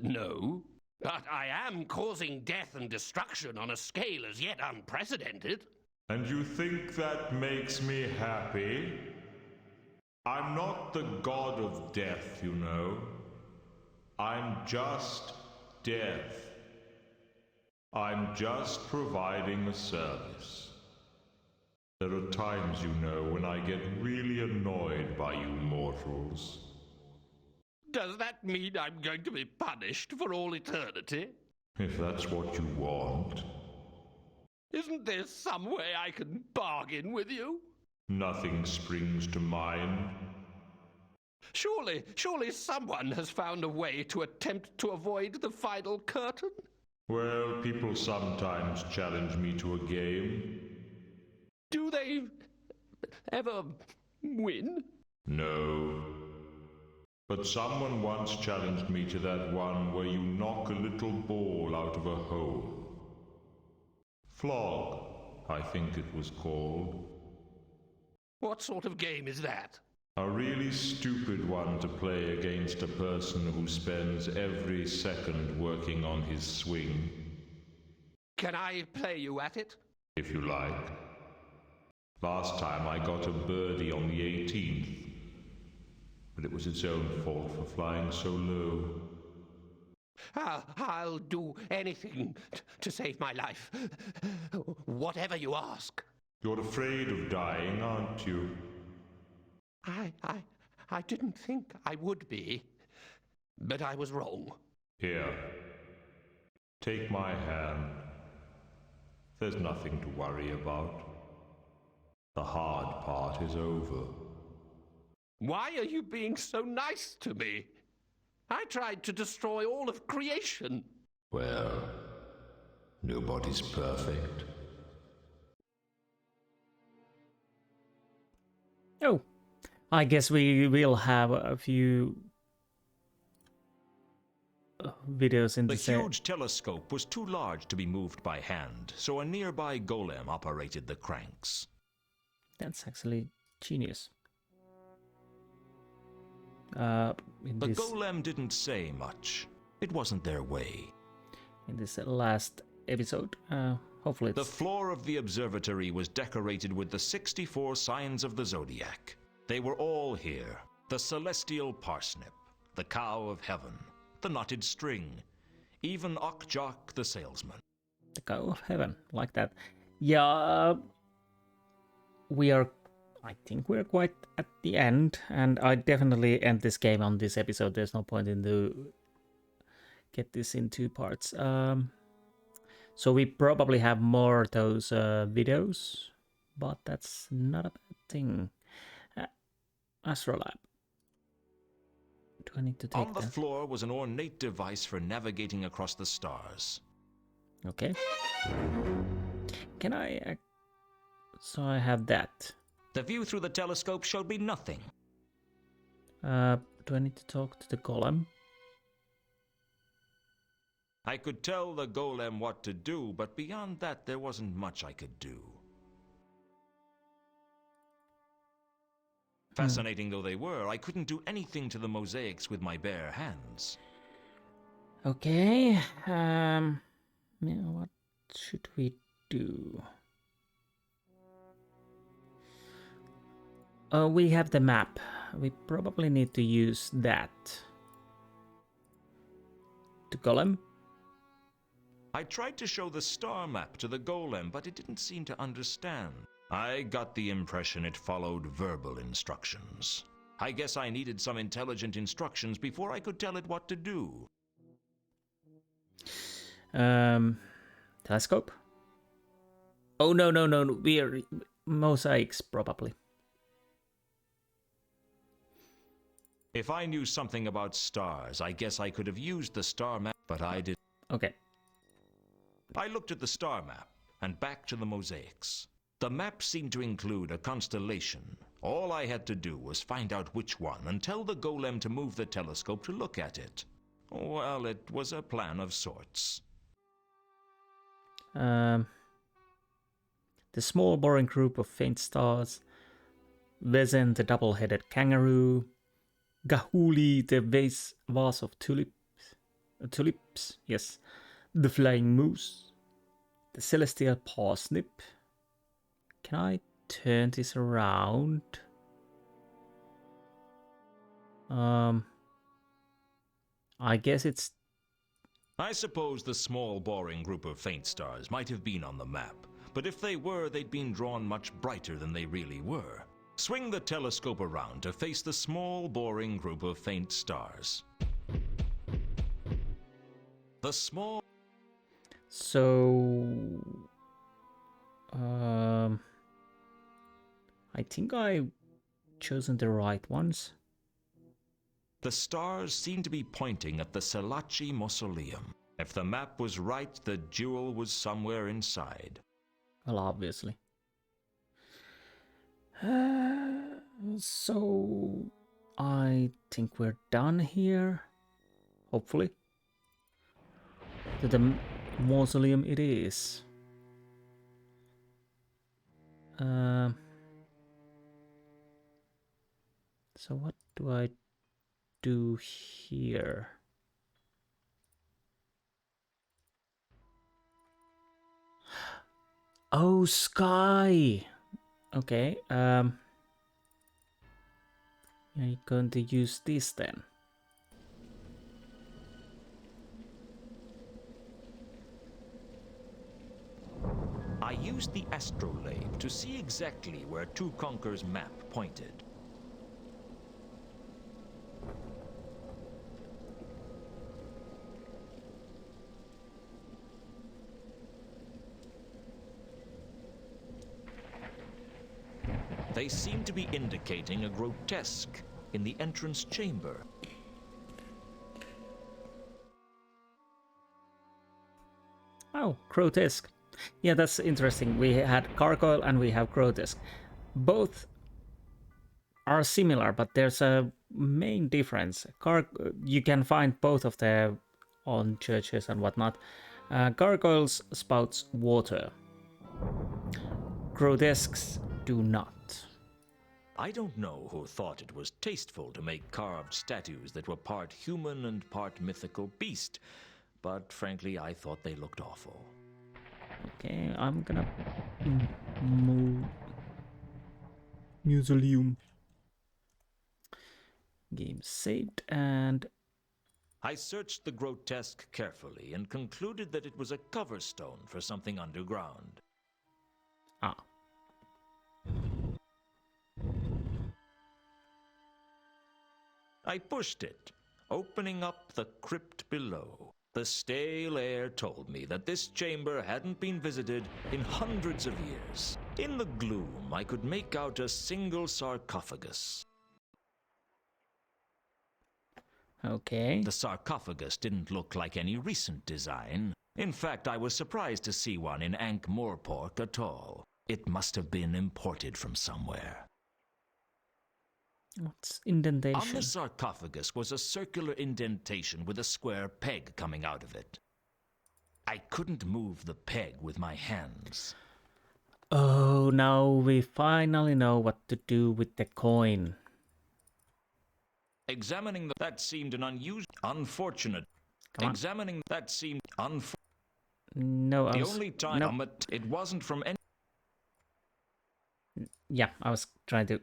No. But I am causing death and destruction on a scale as yet unprecedented. And you think that makes me happy? I'm not the god of death, you know. I'm just death. I'm just providing a service. There are times, you know, when I get really annoyed by you mortals. Does that mean I'm going to be punished for all eternity? If that's what you want. Isn't there some way I can bargain with you? Nothing springs to mind. Surely someone has found a way to attempt to avoid the final curtain? Well, people sometimes challenge me to a game. Do they ever win? No. But someone once challenged me to that one where you knock a little ball out of a hole. Flog, I think it was called. What sort of game is that? A really stupid one to play against a person who spends every second working on his swing. Can I play you at it? If you like. Last time I got a birdie on the 18th. But it was its own fault for flying so low. I'll do anything to save my life. Whatever you ask. You're afraid of dying, aren't you? I didn't think I would be, but I was wrong. Here. Take my hand. There's nothing to worry about. The hard part is over. Why are you being so nice to me? I tried to destroy all of creation. Well, nobody's perfect. Oh, I guess we will have a few videos in the the huge telescope was too large to be moved by hand, so a nearby golem operated the cranks. That's actually genius. The golem didn't say much. It wasn't their way. In this last episode, hopefully it's... The floor of the observatory was decorated with the 64 signs of the zodiac. They were all here. The celestial parsnip, the cow of heaven, the knotted string, even Ankh-Morpork the salesman. The cow of heaven, like that. Yeah, I think we're quite at the end, and I definitely end this game on this episode. There's no point in to get this in 2 parts. So we probably have more of those videos, but that's not a bad thing. Astrolab. Do I need to take On the floor was an ornate device for navigating across the stars. Okay. Can I... So I have that. The view through the telescope showed me nothing. Do I need to talk to the golem? I could tell the golem what to do, but beyond that there wasn't much I could do. Fascinating though they were, I couldn't do anything to the mosaics with my bare hands. Okay. Yeah, what should we do? We have the map. We probably need to use that. The golem? I tried to show the star map to the golem, but it didn't seem to understand. I got the impression it followed verbal instructions. I guess I needed some intelligent instructions before I could tell it what to do. Telescope? Oh, no. We are mosaics, probably. If I knew something about stars, I guess I could have used the star map, but I didn't. Okay. I looked at the star map and back to the mosaics. The map seemed to include a constellation. All I had to do was find out which one and tell the golem to move the telescope to look at it. Well, it was a plan of sorts. The small boring group of faint stars. Vezin, the double-headed kangaroo. Gahuli, the vase of tulips, yes. The flying moose. The celestial parsnip. Can I turn this around? I guess it's... I suppose the small, boring group of faint stars might have been on the map, but if they were, they'd been drawn much brighter than they really were. Swing the telescope around to face the small, boring group of faint stars. The small... So... I think I've chosen the right ones. The stars seem to be pointing at the Salaci Mausoleum. If the map was right, the jewel was somewhere inside. Well, obviously. So... I think we're done here. Hopefully. To the mausoleum it is. So what do I do here? Oh, sky. Okay. You're going to use this then. I used the astrolabe to see exactly where Two Conquer's map pointed. They seem to be indicating a grotesque in the entrance chamber. Oh, grotesque. Yeah, that's interesting. We had gargoyle and we have grotesque. Both are similar, but there's a main difference. You can find both of them on churches and whatnot. Gargoyles spouts water. Grotesques do not. I don't know who thought it was tasteful to make carved statues that were part human and part mythical beast, but frankly, I thought they looked awful. Okay, I'm gonna move mausoleum. Game saved, and I searched the grotesque carefully and concluded that it was a cover stone for something underground. ah. I pushed it, opening up the crypt below. The stale air told me that this chamber hadn't been visited in hundreds of years. In the gloom, I could make out a single sarcophagus. Okay. The sarcophagus didn't look like any recent design. In fact, I was surprised to see one in Ankh-Morpork at all. It must have been imported from somewhere. What's indentation? On the sarcophagus was a circular indentation with a square peg coming out of it. I couldn't move the peg with my hands. Oh, now we finally know what to do with the coin. Examining that seemed an unfortunate. Come on. Examining that seemed No, the only time no. It wasn't from any. Yeah, I was trying to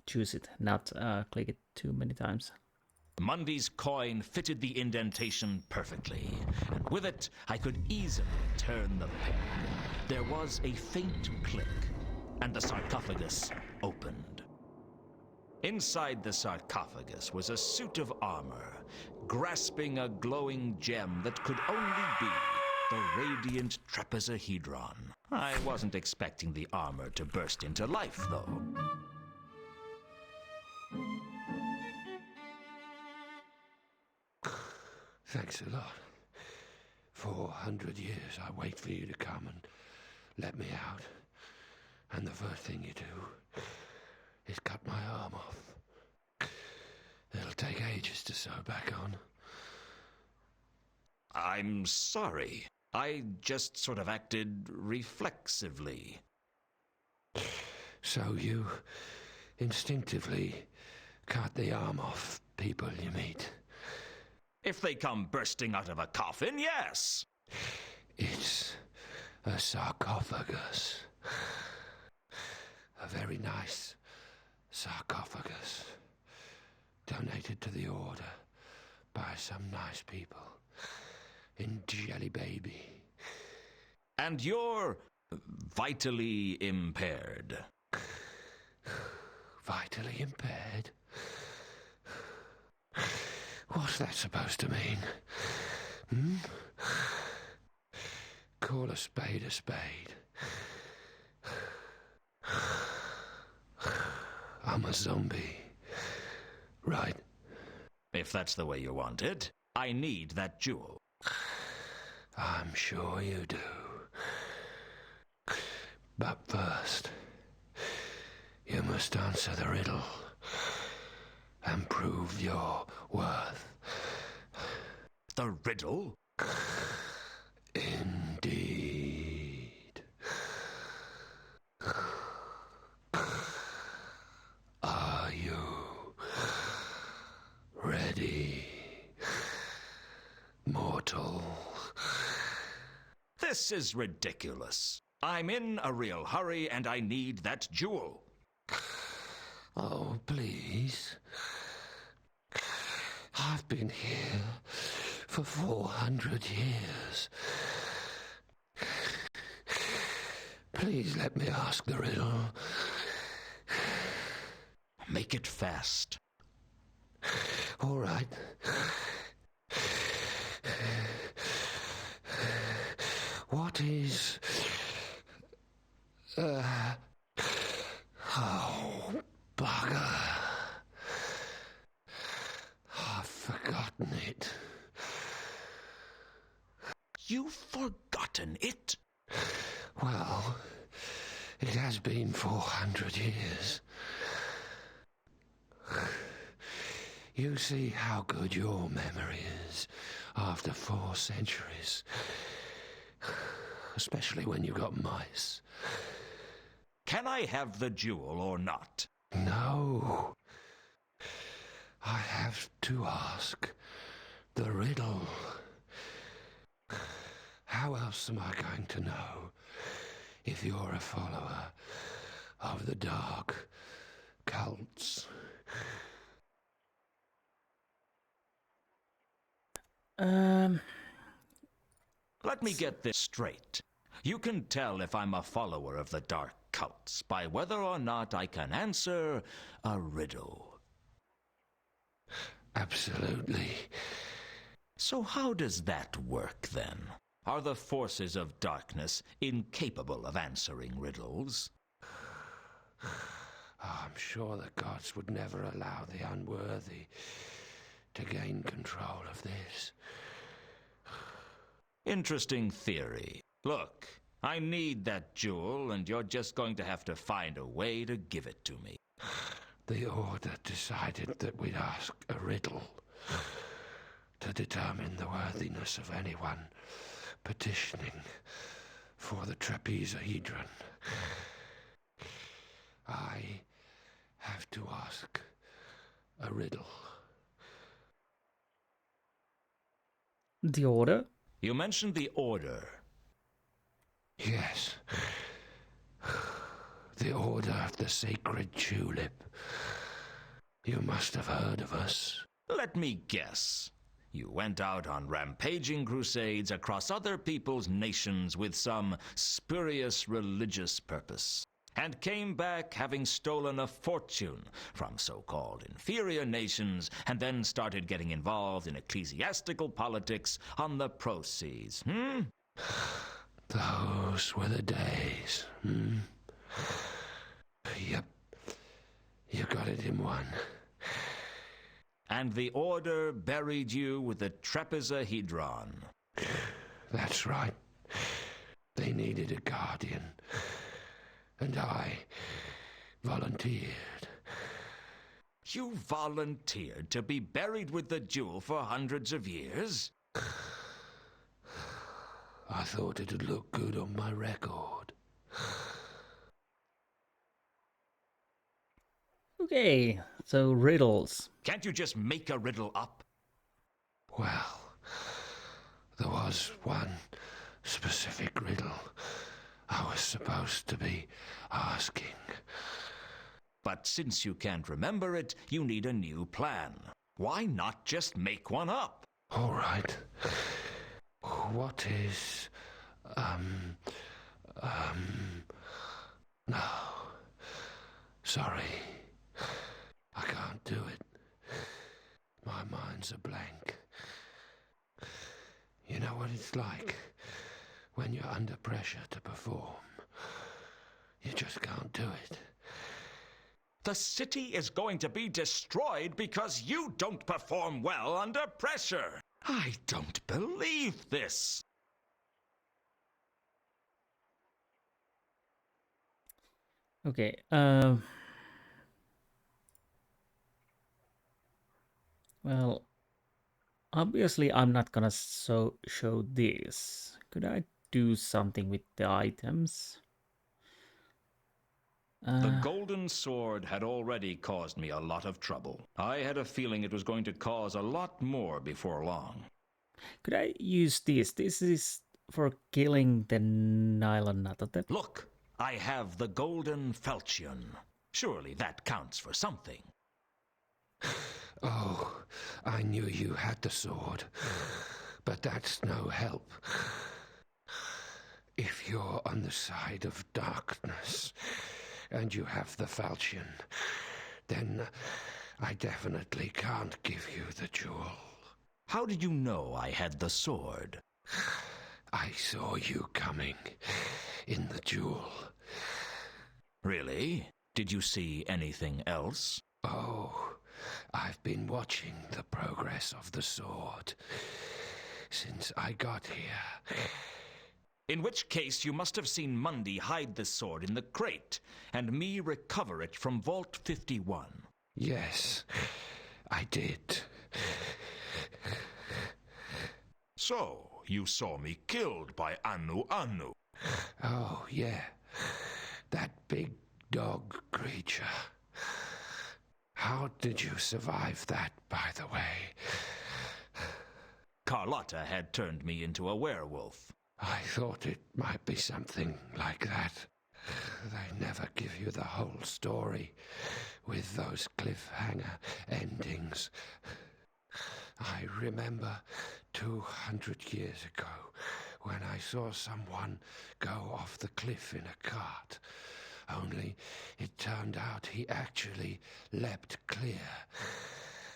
choose it, not click it too many times. Mundy's coin fitted the indentation perfectly, and with it I could easily turn the peg. There was a faint click, and the sarcophagus opened. Inside the sarcophagus was a suit of armor, grasping a glowing gem that could only be the radiant trapezohedron. I wasn't expecting the armor to burst into life, though. Thanks a lot. 400 years I wait for you to come and let me out. And the first thing you do is cut my arm off. It'll take ages to sew back on. I'm sorry. I just sort of acted reflexively. So you instinctively cut the arm off people you meet? If they come bursting out of a coffin, yes. It's a sarcophagus. A very nice sarcophagus, donated to the Order by some nice people in Jelly Baby. And you're vitally impaired. Vitally impaired? What's that supposed to mean? Call a spade a spade. I'm a zombie. Right? If that's the way you want it, I need that jewel. I'm sure you do. But first, you must answer the riddle and prove your worth. The riddle? Indeed. Are you ready, mortal? This is ridiculous. I'm in a real hurry and I need that jewel. Oh, please. I've been here for 400 years. Please let me ask the riddle. Make it fast. All right. What is... Oh, bugger. I've forgotten it. You've forgotten it? Well, it has been 400 years. You see how good your memory is after 4 centuries. Especially when you got mice. Can I have the jewel or not? No. I have to ask the riddle. How else am I going to know if you're a follower of the dark cults? Let me get this straight. You can tell if I'm a follower of the dark cults by whether or not I can answer a riddle. Absolutely. So how does that work, then? Are the forces of darkness incapable of answering riddles? I'm sure the gods would never allow the unworthy to gain control of this. Interesting theory. Look, I need that jewel, and you're just going to have to find a way to give it to me. The Order decided that we'd ask a riddle to determine the worthiness of anyone petitioning for the trapezohedron. I have to ask a riddle. The Order? You mentioned the Order. Yes. The Order of the Sacred Tulip. You must have heard of us. Let me guess. You went out on rampaging crusades across other people's nations with some spurious religious purpose, and came back having stolen a fortune from so-called inferior nations, and then started getting involved in ecclesiastical politics on the proceeds, Those were the days, Yep. You got it in one. And the Order buried you with the trapezohedron. That's right. They needed a guardian. And I volunteered. You volunteered to be buried with the jewel for hundreds of years? I thought it'd look good on my record. Okay, so riddles. Can't you just make a riddle up? Well, there was one specific riddle I was supposed to be asking. But since you can't remember it, you need a new plan. Why not just make one up? All right. What is... No. Sorry. I can't do it. My mind's a blank. You know what it's like when you're under pressure to perform. You just can't do it. The city is going to be destroyed because you don't perform well under pressure. I don't believe this. Okay, well, obviously I'm not gonna show this. Could I do something with the items? The golden sword had already caused me a lot of trouble. I had a feeling it was going to cause a lot more before long. Could I use this? This is for killing the nylon natotep. Look, I have the golden falchion. Surely that counts for something. Oh, I knew you had the sword, but that's no help. If you're on the side of darkness and you have the falchion, then I definitely can't give you the jewel. How did you know I had the sword? I saw you coming in the jewel. Really? Did you see anything else? Oh, I've been watching the progress of the sword since I got here. In which case you must have seen Mundy hide the sword in the crate, and me recover it from Vault 51. Yes, I did. So, you saw me killed by Anu Anu. Oh, yeah. That big dog creature. How did you survive that, by the way? Carlotta had turned me into a werewolf. I thought it might be something like that. They never give you the whole story with those cliffhanger endings. I remember 200 years ago when I saw someone go off the cliff in a cart. Only it turned out he actually leapt clear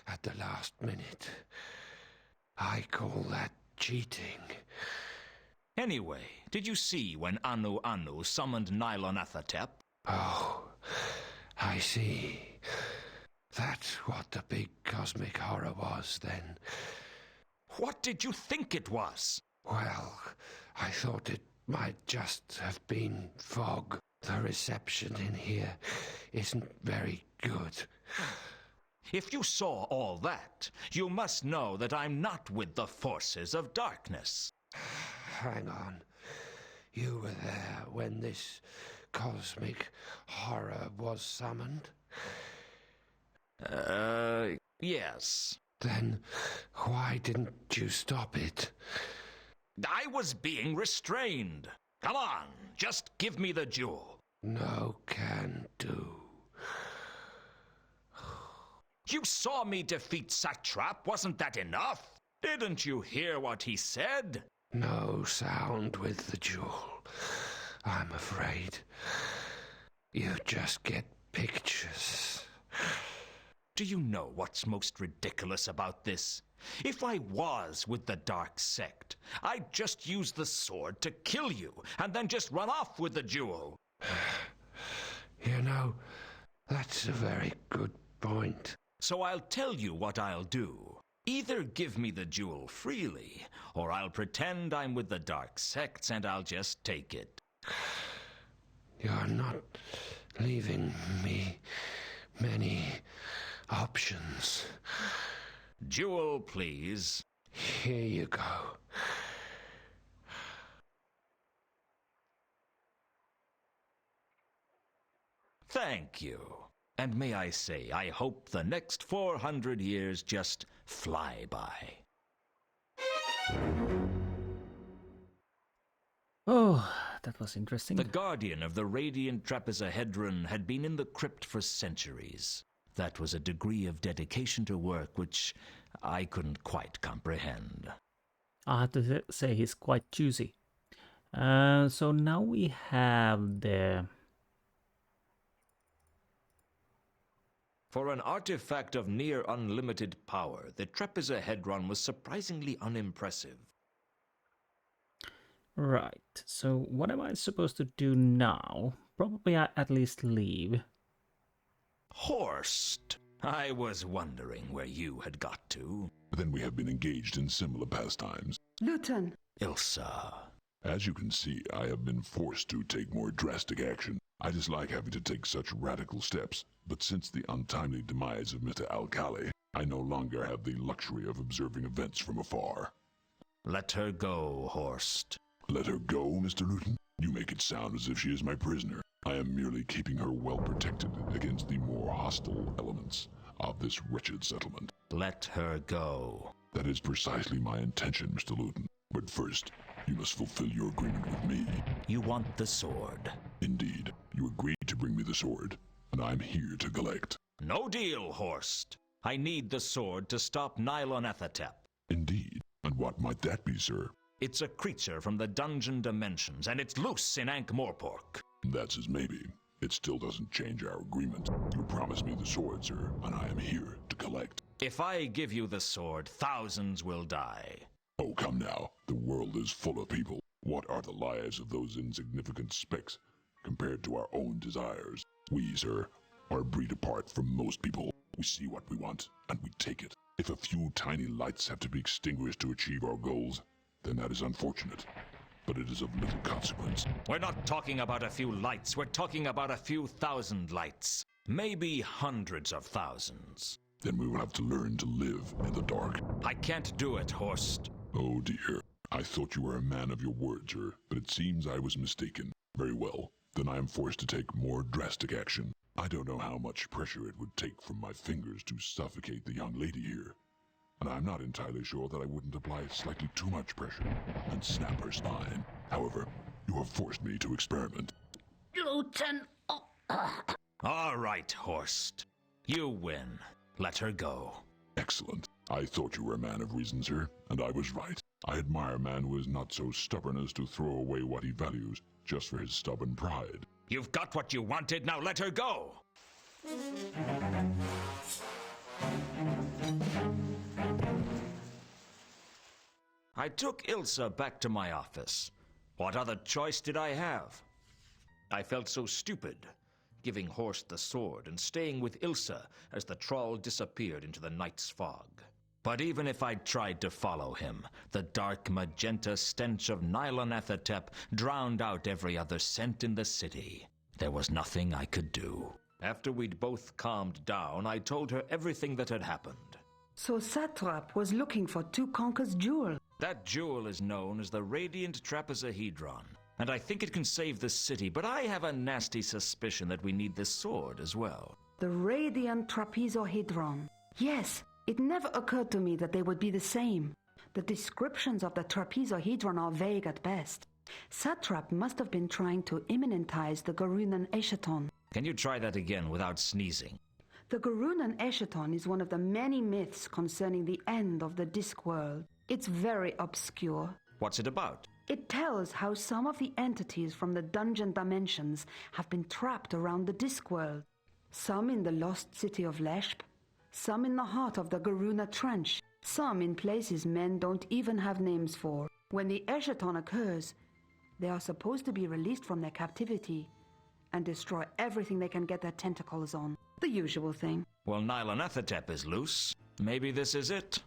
at the last minute. I call that cheating. Anyway, did you see when Anu Anu summoned Nylonathotep? Oh, I see. That's what the big cosmic horror was then. What did you think it was? Well, I thought it might just have been fog. The reception in here isn't very good. If you saw all that, you must know that I'm not with the forces of darkness. Hang on. You were there when this cosmic horror was summoned? Yes. Then why didn't you stop it? I was being restrained. Come on, just give me the jewel. No can do. You saw me defeat Satrap, wasn't that enough? Didn't you hear what he said? No sound with the jewel, I'm afraid. You just get pictures. Do you know what's most ridiculous about this? If I was with the Dark Sect, I'd just use the sword to kill you, and then just run off with the jewel. You know, that's a very good point. So I'll tell you what I'll do. Either give me the jewel freely, or I'll pretend I'm with the Dark Sects and I'll just take it. You're not leaving me many options. Jewel, please. Here you go. Thank you. And may I say, I hope the next 400 years just fly by. Oh, that was interesting. The guardian of the radiant trapezohedron had been in the crypt for centuries. That was a degree of dedication to work which I couldn't quite comprehend. I have to say he's quite juicy. So now we have the... For an artifact of near unlimited power, the trapezohedron was surprisingly unimpressive. Right, so what am I supposed to do now? Probably at least leave. Horst! I was wondering where you had got to. Then we have been engaged in similar pastimes. Lewton. Ilsa. As you can see, I have been forced to take more drastic action. I dislike having to take such radical steps, but since the untimely demise of Mr. Al-Khali, I no longer have the luxury of observing events from afar. Let her go, Horst. Let her go, Mr. Lewton? You make it sound as if she is my prisoner. I am merely keeping her well protected against the more hostile elements of this wretched settlement. Let her go. That is precisely my intention, Mr. Lewton. But first, you must fulfill your agreement with me. You want the sword? Indeed. You agreed to bring me the sword, and I'm here to collect. No deal, Horst. I need the sword to stop Nylonethatep. Indeed. And what might that be, sir? It's a creature from the dungeon dimensions, and it's loose in Ankh-Morpork. That's as maybe. It still doesn't change our agreement. You promised me the sword, sir, and I am here to collect. If I give you the sword, thousands will die. Oh, come now. The world is full of people. What are the lives of those insignificant specks compared to our own desires? We, sir, are a breed apart from most people. We see what we want, and we take it. If a few tiny lights have to be extinguished to achieve our goals, then that is unfortunate. But it is of little consequence. We're not talking about a few lights. We're talking about a few thousand lights. Maybe hundreds of thousands. Then we will have to learn to live in the dark. I can't do it, Horst. Oh dear. I thought you were a man of your word, sir, but it seems I was mistaken. Very well. Then I am forced to take more drastic action. I don't know how much pressure it would take from my fingers to suffocate the young lady here. And I'm not entirely sure that I wouldn't apply slightly too much pressure and snap her spine. However, you have forced me to experiment. Lewton. Oh. All right, Horst. You win. Let her go. Excellent. I thought you were a man of reason, sir, and I was right. I admire a man who is not so stubborn as to throw away what he values just for his stubborn pride. You've got what you wanted, now let her go! I took Ilsa back to my office. What other choice did I have? I felt so stupid, giving Horst the sword and staying with Ilsa as the troll disappeared into the night's fog. But even if I tried to follow him, the dark magenta stench of Nylonethatep drowned out every other scent in the city. There was nothing I could do. After we'd both calmed down, I told her everything that had happened. So Satrap was looking for Tukanka's jewel. That jewel is known as the Radiant Trapezohedron, and I think it can save the city, but I have a nasty suspicion that we need this sword as well. The Radiant Trapezohedron. Yes, it never occurred to me that they would be the same. The descriptions of the trapezohedron are vague at best. Satrap must have been trying to immanentize the Garunan Eschaton. Can you try that again without sneezing? The Garunan Eschaton is one of the many myths concerning the end of the Discworld. It's very obscure. What's it about? It tells how some of the entities from the dungeon dimensions have been trapped around the Discworld. Some in the lost city of Leshp, some in the heart of the Garuna Trench, some in places men don't even have names for. When the Eschaton occurs, they are supposed to be released from their captivity and destroy everything they can get their tentacles on. The usual thing. Well, Nylonethatep is loose. Maybe this is it.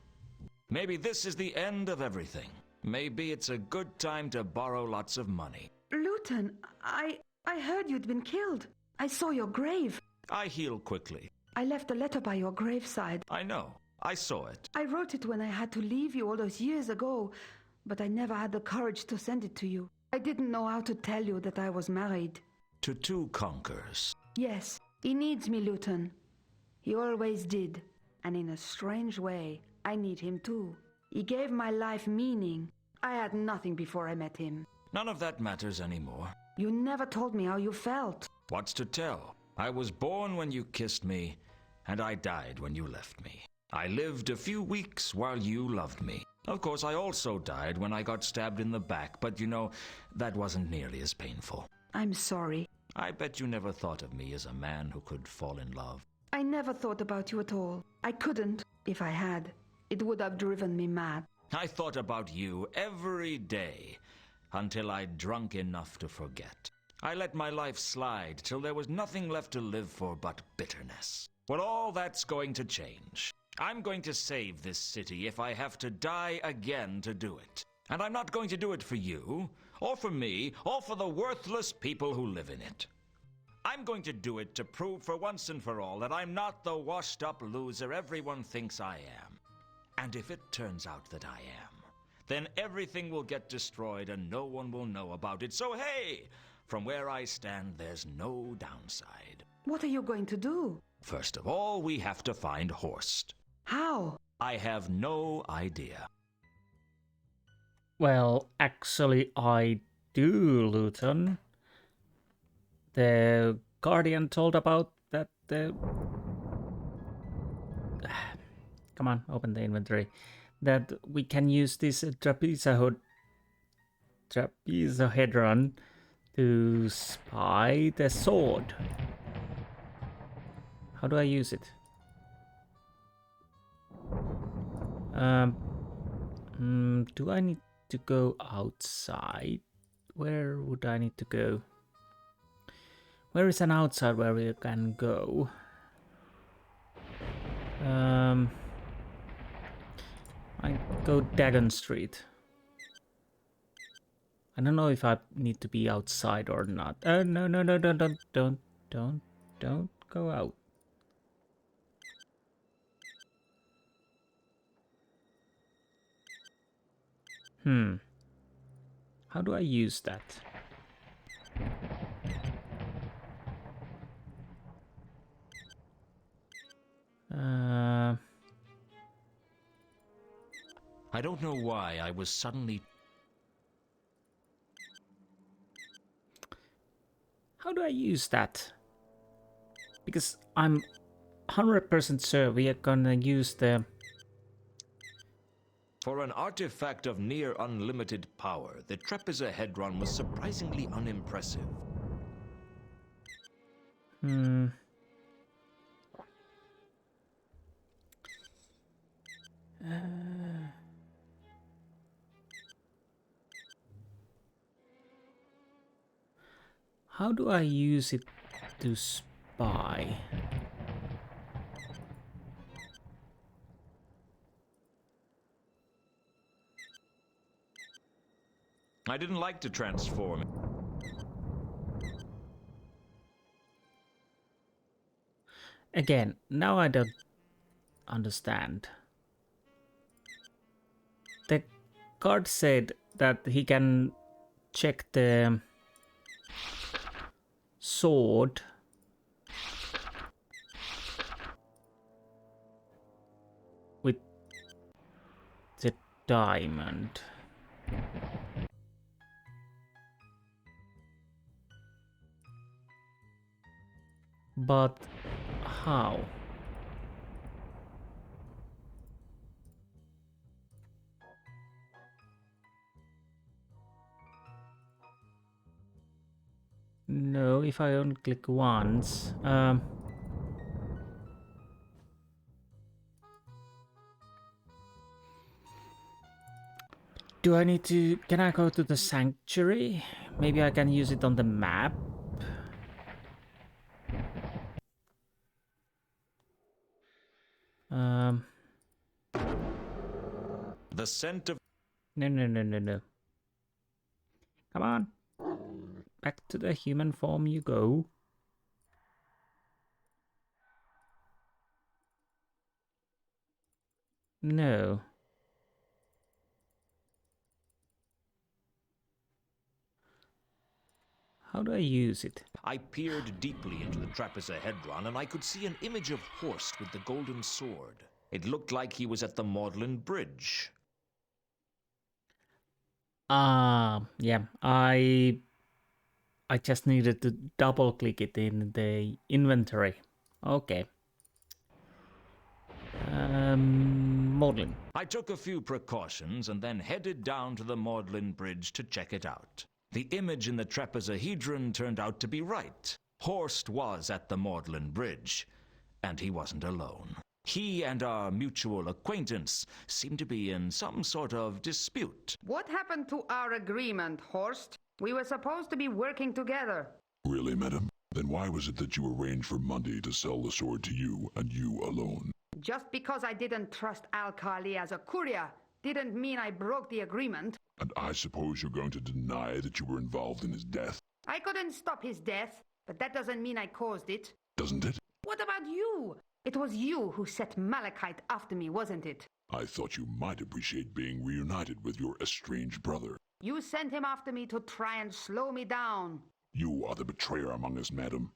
Maybe this is the end of everything. Maybe it's a good time to borrow lots of money. Lewton, I heard you'd been killed. I saw your grave. I heal quickly. I left a letter by your graveside. I know. I saw it. I wrote it when I had to leave you all those years ago, but I never had the courage to send it to you. I didn't know how to tell you that I was married. To two conkers. Yes, he needs me, Lewton. He always did. And in a strange way, I need him too. He gave my life meaning. I had nothing before I met him. None of that matters anymore. You never told me how you felt. What's to tell? I was born when you kissed me, and I died when you left me. I lived a few weeks while you loved me. Of course, I also died when I got stabbed in the back, but you know, that wasn't nearly as painful. I'm sorry. I bet you never thought of me as a man who could fall in love. I never thought about you at all. I couldn't. If I had, it would have driven me mad. I thought about you every day, until I'd drunk enough to forget. I let my life slide till there was nothing left to live for but bitterness. Well, all that's going to change. I'm going to save this city if I have to die again to do it. And I'm not going to do it for you, or for me, or for the worthless people who live in it. I'm going to do it to prove for once and for all that I'm not the washed-up loser everyone thinks I am. And if it turns out that I am, then everything will get destroyed and no one will know about it. So hey, from where I stand, there's no downside. What are you going to do? First of all, we have to find Horst. How? I have no idea. Well, actually, I do, Lewton. The Guardian told about that the... Come on, open the inventory. That we can use this trapezohedron to spy the sword. How do I use it? Do I need to go outside? Where would I need to go? Where is an outside where we can go? I go Dagon Street. I don't know if I need to be outside or not. No, don't go out. How do I use that? I don't know why I was suddenly... How do I use that? Because I'm 100% sure we are gonna use the... For an artifact of near unlimited power, the trapezohedron was surprisingly unimpressive. How do I use it to spy? I didn't like to transform. Again, now I don't understand. The guard said that he can check the sword with the diamond. But how? No, if I only click once. Do I need to... Can I go to the sanctuary? Maybe I can use it on the map? The scent of... No. Come on. Back to the human form you go. No. How do I use it? I peered deeply into the trapezohedron and I could see an image of Horst with the golden sword. It looked like he was at the Magdalen Bridge. Yeah, I just needed to double click it in the inventory. Okay. Maudlin. I took a few precautions and then headed down to the Maudlin Bridge to check it out. The image in the trapezohedron turned out to be right. Horst was at the Maudlin Bridge, and he wasn't alone. He and our mutual acquaintance seemed to be in some sort of dispute. What happened to our agreement, Horst? We were supposed to be working together. Really, madam? Then why was it that you arranged for Mundy to sell the sword to you, and you alone? Just because I didn't trust Al-Khali as a courier didn't mean I broke the agreement. And I suppose you're going to deny that you were involved in his death? I couldn't stop his death, but that doesn't mean I caused it. Doesn't it? What about you? It was you who set Malachite after me, wasn't it? I thought you might appreciate being reunited with your estranged brother. You sent him after me to try and slow me down. You are the betrayer among us, madam.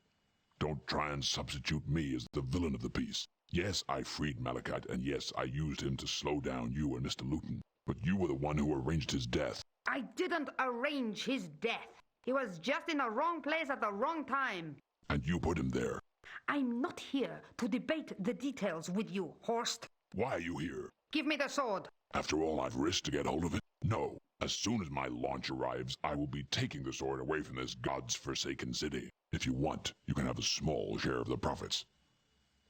Don't try and substitute me as the villain of the piece. Yes, I freed Malachite, and yes, I used him to slow down you and Mr. Lewton. But you were the one who arranged his death. I didn't arrange his death. He was just in the wrong place at the wrong time. And you put him there. I'm not here to debate the details with you, Horst. Why are you here? Give me the sword. After all I've risked to get hold of it? No. As soon as my launch arrives, I will be taking the sword away from this God's-forsaken city. If you want, you can have a small share of the profits.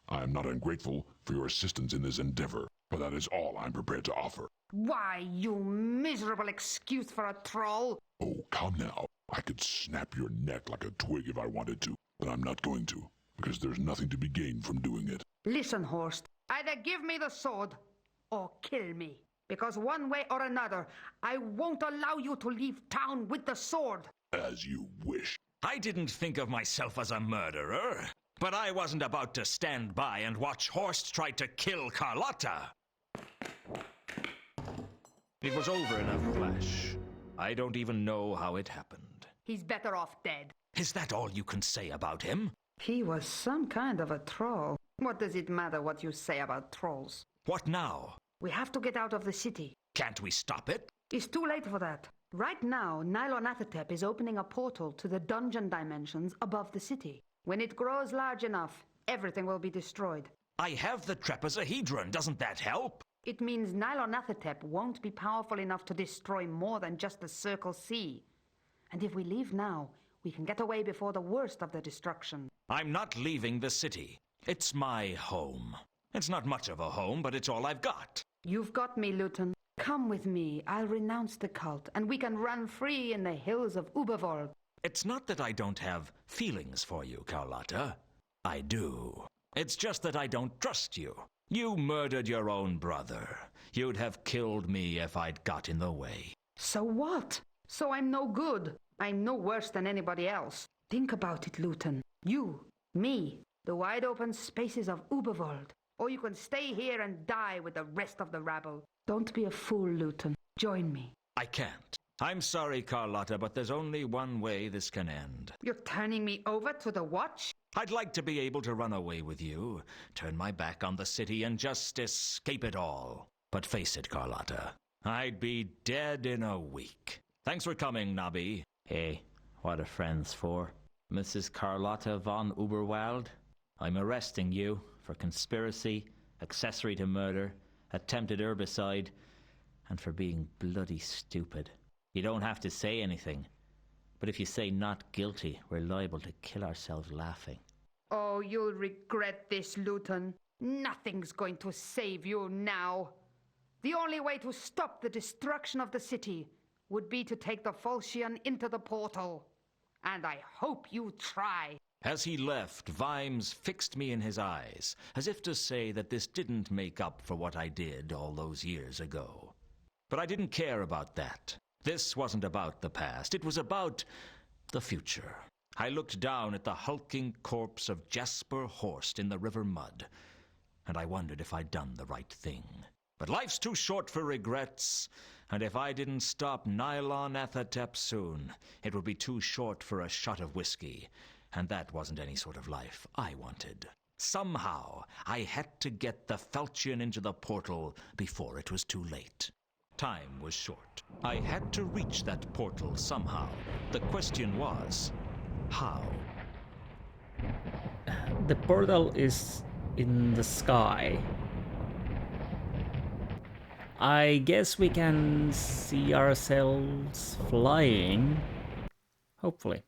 I am not ungrateful for your assistance in this endeavor, but that is all I'm prepared to offer. Why, you miserable excuse for a troll. Oh, come now. I could snap your neck like a twig if I wanted to, but I'm not going to, because there's nothing to be gained from doing it. Listen, Horst. Either give me the sword, or kill me. Because one way or another, I won't allow you to leave town with the sword. As you wish. I didn't think of myself as a murderer, but I wasn't about to stand by and watch Horst try to kill Carlotta. It was over in a flash. I don't even know how it happened. He's better off dead. Is that all you can say about him? He was some kind of a troll. What does it matter what you say about trolls? What now? We have to get out of the city. Can't we stop it? It's too late for that. Right now, Nylonathotep is opening a portal to the dungeon dimensions above the city. When it grows large enough, everything will be destroyed. I have the trapezohedron. Doesn't that help? It means Nylonathotep won't be powerful enough to destroy more than just the Circle C. And if we leave now, we can get away before the worst of the destruction. I'm not leaving the city. It's my home. It's not much of a home, but it's all I've got. You've got me, Lewton. Come with me. I'll renounce the cult, and we can run free in the hills of Ubervold. It's not that I don't have feelings for you, Carlotta. I do. It's just that I don't trust you. You murdered your own brother. You'd have killed me if I'd got in the way. So what? So I'm no good. I'm no worse than anybody else. Think about it, Lewton. You, me, the wide-open spaces of Ubervold. Or you can stay here and die with the rest of the rabble. Don't be a fool, Lewton. Join me. I can't. I'm sorry, Carlotta, but there's only one way this can end. You're turning me over to the Watch? I'd like to be able to run away with you, turn my back on the city, and just escape it all. But face it, Carlotta, I'd be dead in a week. Thanks for coming, Nobby. Hey, what are friends for? Mrs. Carlotta von Uberwald? I'm arresting you for conspiracy, accessory to murder, attempted herbicide, and for being bloody stupid. You don't have to say anything, but if you say not guilty, we're liable to kill ourselves laughing. Oh, you'll regret this, Lewton. Nothing's going to save you now. The only way to stop the destruction of the city would be to take the Falchion into the portal. And I hope you try. As he left, Vimes fixed me in his eyes, as if to say that this didn't make up for what I did all those years ago. But I didn't care about that. This wasn't about the past. It was about the future. I looked down at the hulking corpse of Jasper Horst in the river mud, and I wondered if I'd done the right thing. But life's too short for regrets, and if I didn't stop Nylonathotep soon, it would be too short for a shot of whiskey. And that wasn't any sort of life I wanted. Somehow, I had to get the Falchion into the portal before it was too late. Time was short. I had to reach that portal somehow. The question was, how? The portal is in the sky. I guess we can see ourselves flying. Hopefully.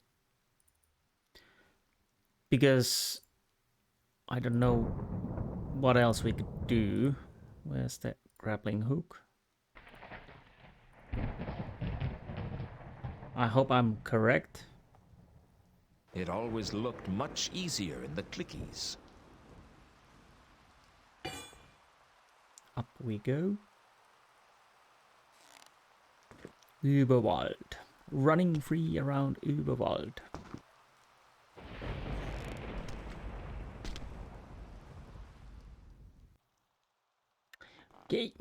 Because I don't know what else we could do. Where's the grappling hook? I hope I'm correct. It always looked much easier in the clickies. Up we go. Überwald. Running free around Überwald. Okay.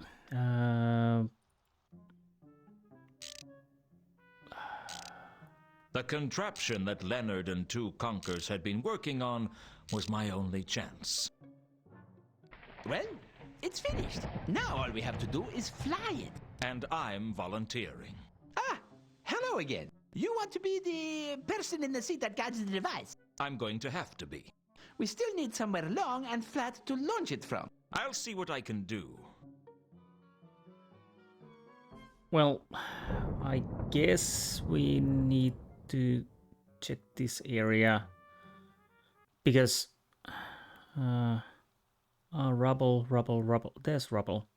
The contraption that Leonard and two conkers had been working on was my only chance. Well, it's finished. Now all we have to do is fly it. And I'm volunteering. Ah, hello again. You want to be the person in the seat that guides the device? I'm going to have to be. We still need somewhere long and flat to launch it from. I'll see what I can do. Well, I guess we need to check this area because rubble. There's rubble.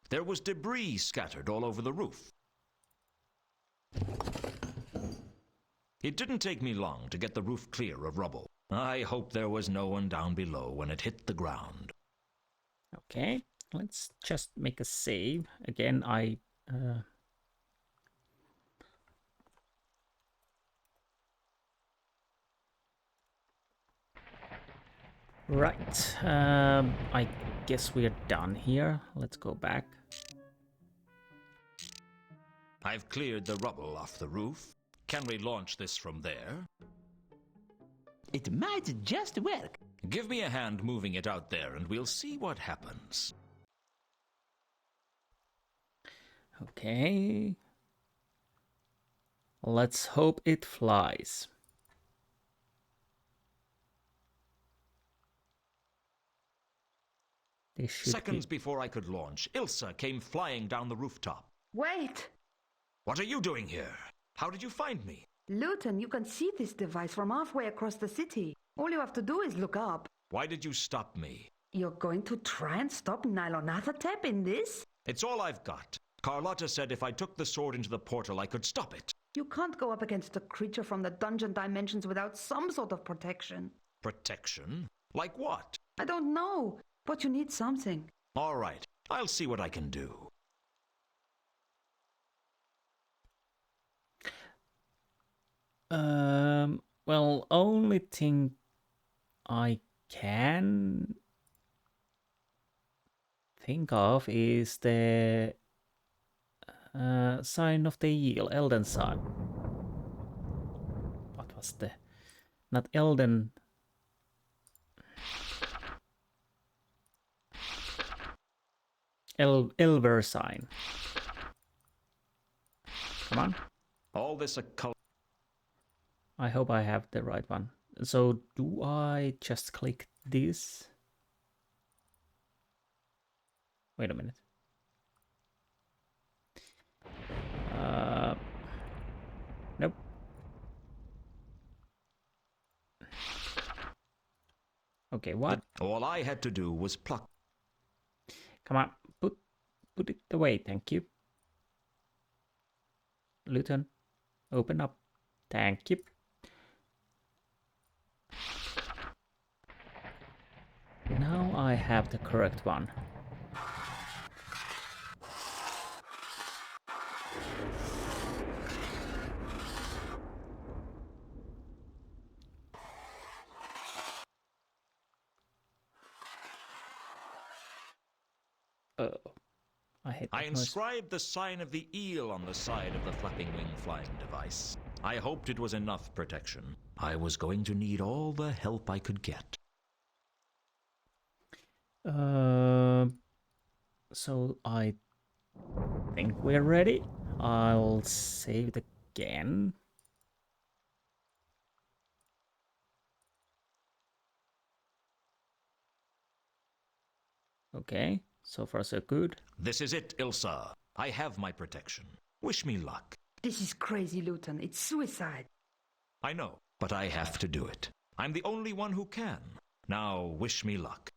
There was debris scattered all over the roof. It didn't take me long to get the roof clear of rubble. I hope there was no one down below when it hit the ground. Okay, let's just make a save. Again, Right, I guess we're done here. Let's go back. I've cleared the rubble off the roof. Can we launch this from there? It might just work. Give me a hand moving it out there and we'll see what happens. Okay. Let's hope it flies. Seconds before I could launch, Ilsa came flying down the rooftop. Wait! What are you doing here? How did you find me? Lewton, you can see this device from halfway across the city. All you have to do is look up. Why did you stop me? You're going to try and stop Nylonathotep in this? It's all I've got. Carlotta said if I took the sword into the portal, I could stop it. You can't go up against a creature from the dungeon dimensions without some sort of protection. Protection? Like what? I don't know, but you need something. All right, I'll see what I can do. Well, only thing I can think of is the sign of the eel, Elden sign. What was the... Not Elden... Elver sign. Come on. All this occult... I hope I have the right one. So do I just click this? Wait a minute. Nope. Okay, what? All I had to do was pluck. Come on, put it away, thank you. Lewton, open up. Thank you. Now I have the correct one. Oh, I inscribed the sign of the eel on the side of the flapping wing flying device. I hoped it was enough protection. I was going to need all the help I could get. So I think we're ready. I'll save it again. Okay, so far so good. This is it, Ilsa. I have my protection. Wish me luck. This is crazy, Lewton. It's suicide. I know, but I have to do it. I'm the only one who can. Now, wish me luck.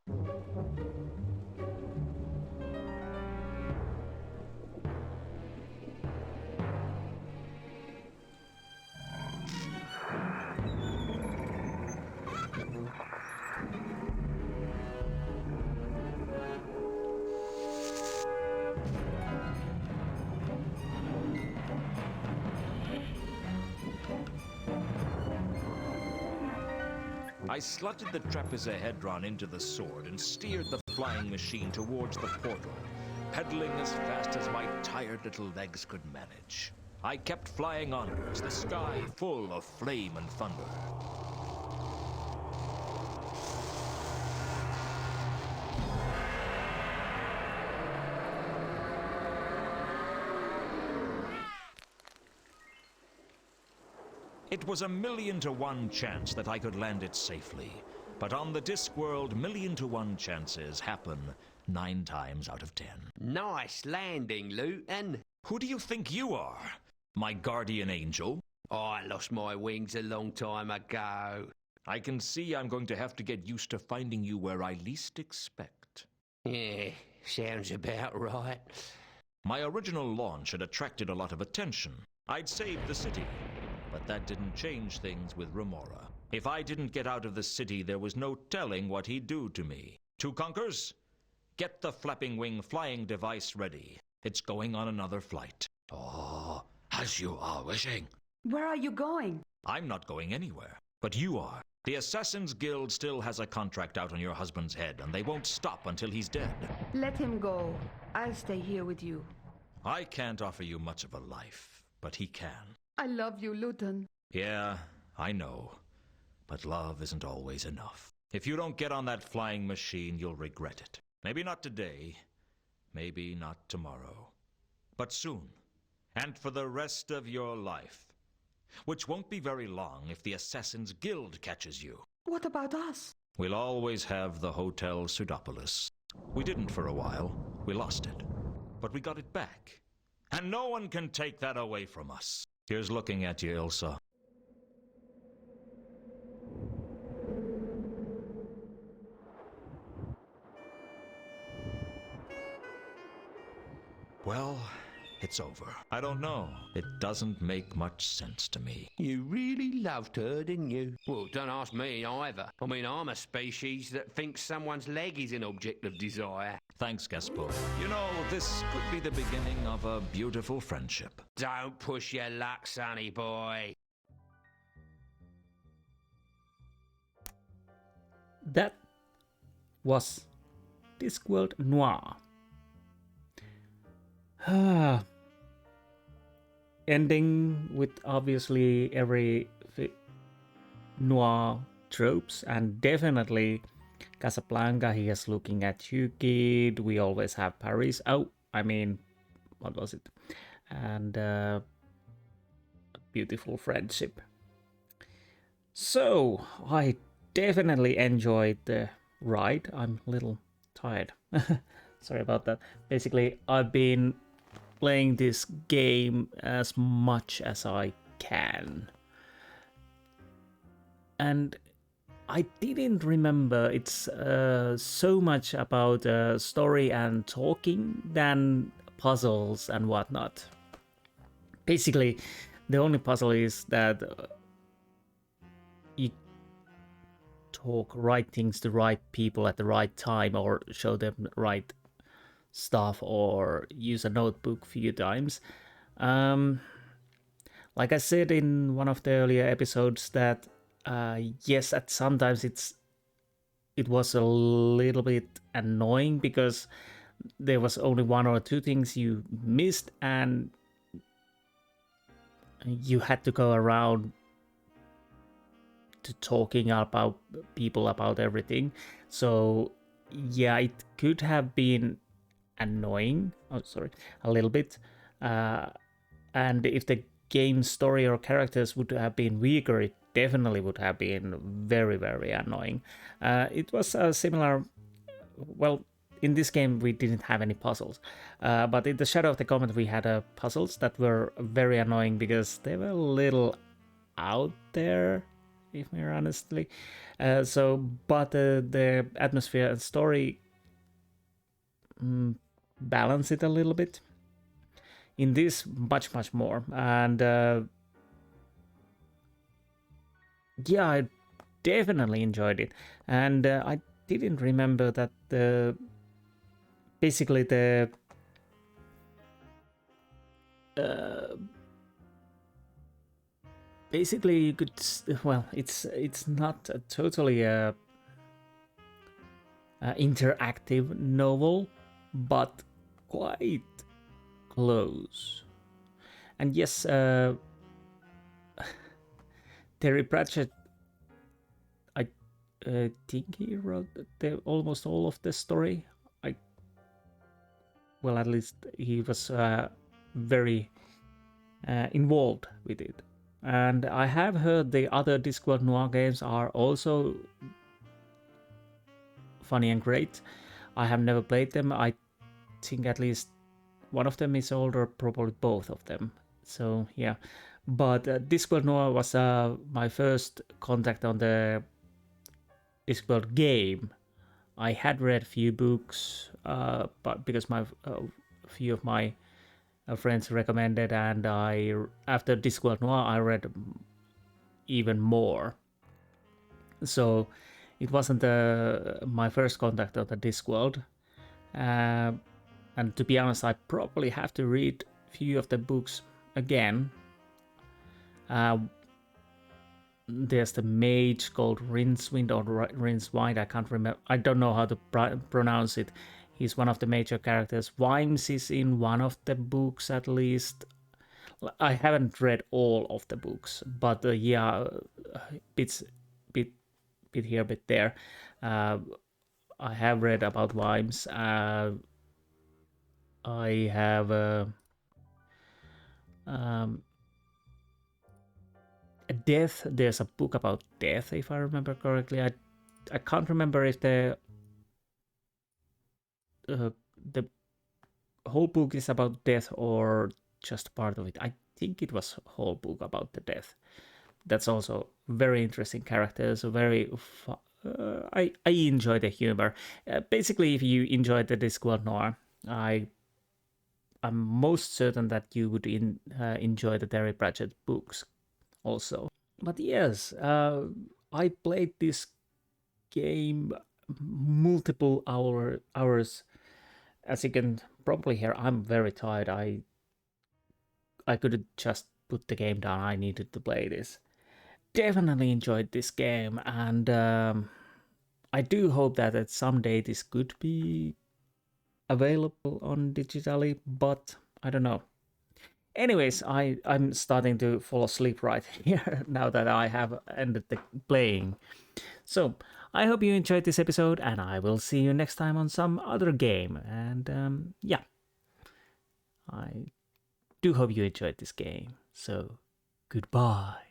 I slotted the trapezohedron into the sword and steered the flying machine towards the portal, pedaling as fast as my tired little legs could manage. I kept flying onwards, the sky full of flame and thunder. It was a 1,000,000 to 1 chance that I could land it safely. But on the Discworld, 1,000,000 to 1 chances happen 9 times out of 10. Nice landing, Lewton. Who do you think you are? My guardian angel? I lost my wings a long time ago. I can see I'm going to have to get used to finding you where I least expect. Yeah, sounds about right. My original launch had attracted a lot of attention. I'd saved the city. But that didn't change things with Remora. If I didn't get out of the city, there was no telling what he'd do to me. Two Conkers, get the flapping wing flying device ready. It's going on another flight. Oh, as you are wishing. Where are you going? I'm not going anywhere, but you are. The Assassin's Guild still has a contract out on your husband's head, and they won't stop until he's dead. Let him go. I'll stay here with you. I can't offer you much of a life, but he can. I love you, Lewton. Yeah, I know. But love isn't always enough. If you don't get on that flying machine, you'll regret it. Maybe not today. Maybe not tomorrow. But soon. And for the rest of your life. Which won't be very long if the Assassin's Guild catches you. What about us? We'll always have the Hotel Pseudopolis. We didn't for a while. We lost it. But we got it back. And no one can take that away from us. Here's looking at you, Ilsa. Well, it's over. I don't know. It doesn't make much sense to me. You really loved her, didn't you? Well, don't ask me either. I mean, I'm a species that thinks someone's leg is an object of desire. Thanks, Gaspo. You know, this could be the beginning of a beautiful friendship. Don't push your luck, sonny boy. That was Discworld Noir. Ending with obviously every noir tropes, and definitely Casablanca, he is looking at you, kid. We always have Paris. Oh, I mean, what was it? And beautiful friendship. So, I definitely enjoyed the ride. I'm a little tired. Sorry about that. Basically, I've been playing this game as much as I can. And I didn't remember it's so much about story and talking than puzzles and whatnot. Basically, the only puzzle is that you write things to right people at the right time, or show them the right stuff, or use a notebook a few times. Like I said in one of the earlier episodes, that yes, at sometimes it was a little bit annoying because there was only 1 or 2 things you missed, and you had to go around to talking about people about everything. So yeah, it could have been annoying. Oh, sorry, a little bit. And if the game story or characters would have been weaker, it definitely would have been very, very annoying. It was a similar. Well, in this game we didn't have any puzzles, but in the Shadow of the Comet we had puzzles that were very annoying because they were a little out there, if we're honestly. But the atmosphere and story balance it a little bit. In this, much more. And yeah, I definitely enjoyed it. And I didn't remember that basically you could, well, it's not a totally interactive novel, but quite close. And yes, Terry Pratchett, I think he wrote almost all of the story. Well, at least he was very involved with it. And I have heard the other Discworld Noir games are also funny and great. I have never played them. I think at least one of them is older, probably both of them. So yeah, but Discworld Noir was my first contact on the Discworld game. I had read a few books, but because a few of my friends recommended, and after Discworld Noir I read even more. So it wasn't my first contact on the Discworld. And to be honest, I probably have to read a few of the books again. There's the mage called Rincewind or Rincewind, I can't remember. I don't know how to pronounce it. He's one of the major characters. Vimes is in one of the books at least. I haven't read all of the books, but yeah, bit here, bit there. I have read about Vimes. I have Death. There's a book about death, if I remember correctly. I can't remember if the whole book is about death or just part of it. I think it was a whole book about the death. That's also very interesting characters. Very I enjoy the humor. Basically, if you enjoyed the Discworld Noir, I'm most certain that you would enjoy the Terry Pratchett books also. But yes, I played this game multiple hours. As you can probably hear, I'm very tired. I couldn't just put the game down. I needed to play this. Definitely enjoyed this game, and I do hope that someday this could be available on digitally, but I don't know. Anyways, I'm starting to fall asleep right here now that I have ended the playing. So I hope you enjoyed this episode, and I will see you next time on some other game. And yeah, I do hope you enjoyed this game. So goodbye.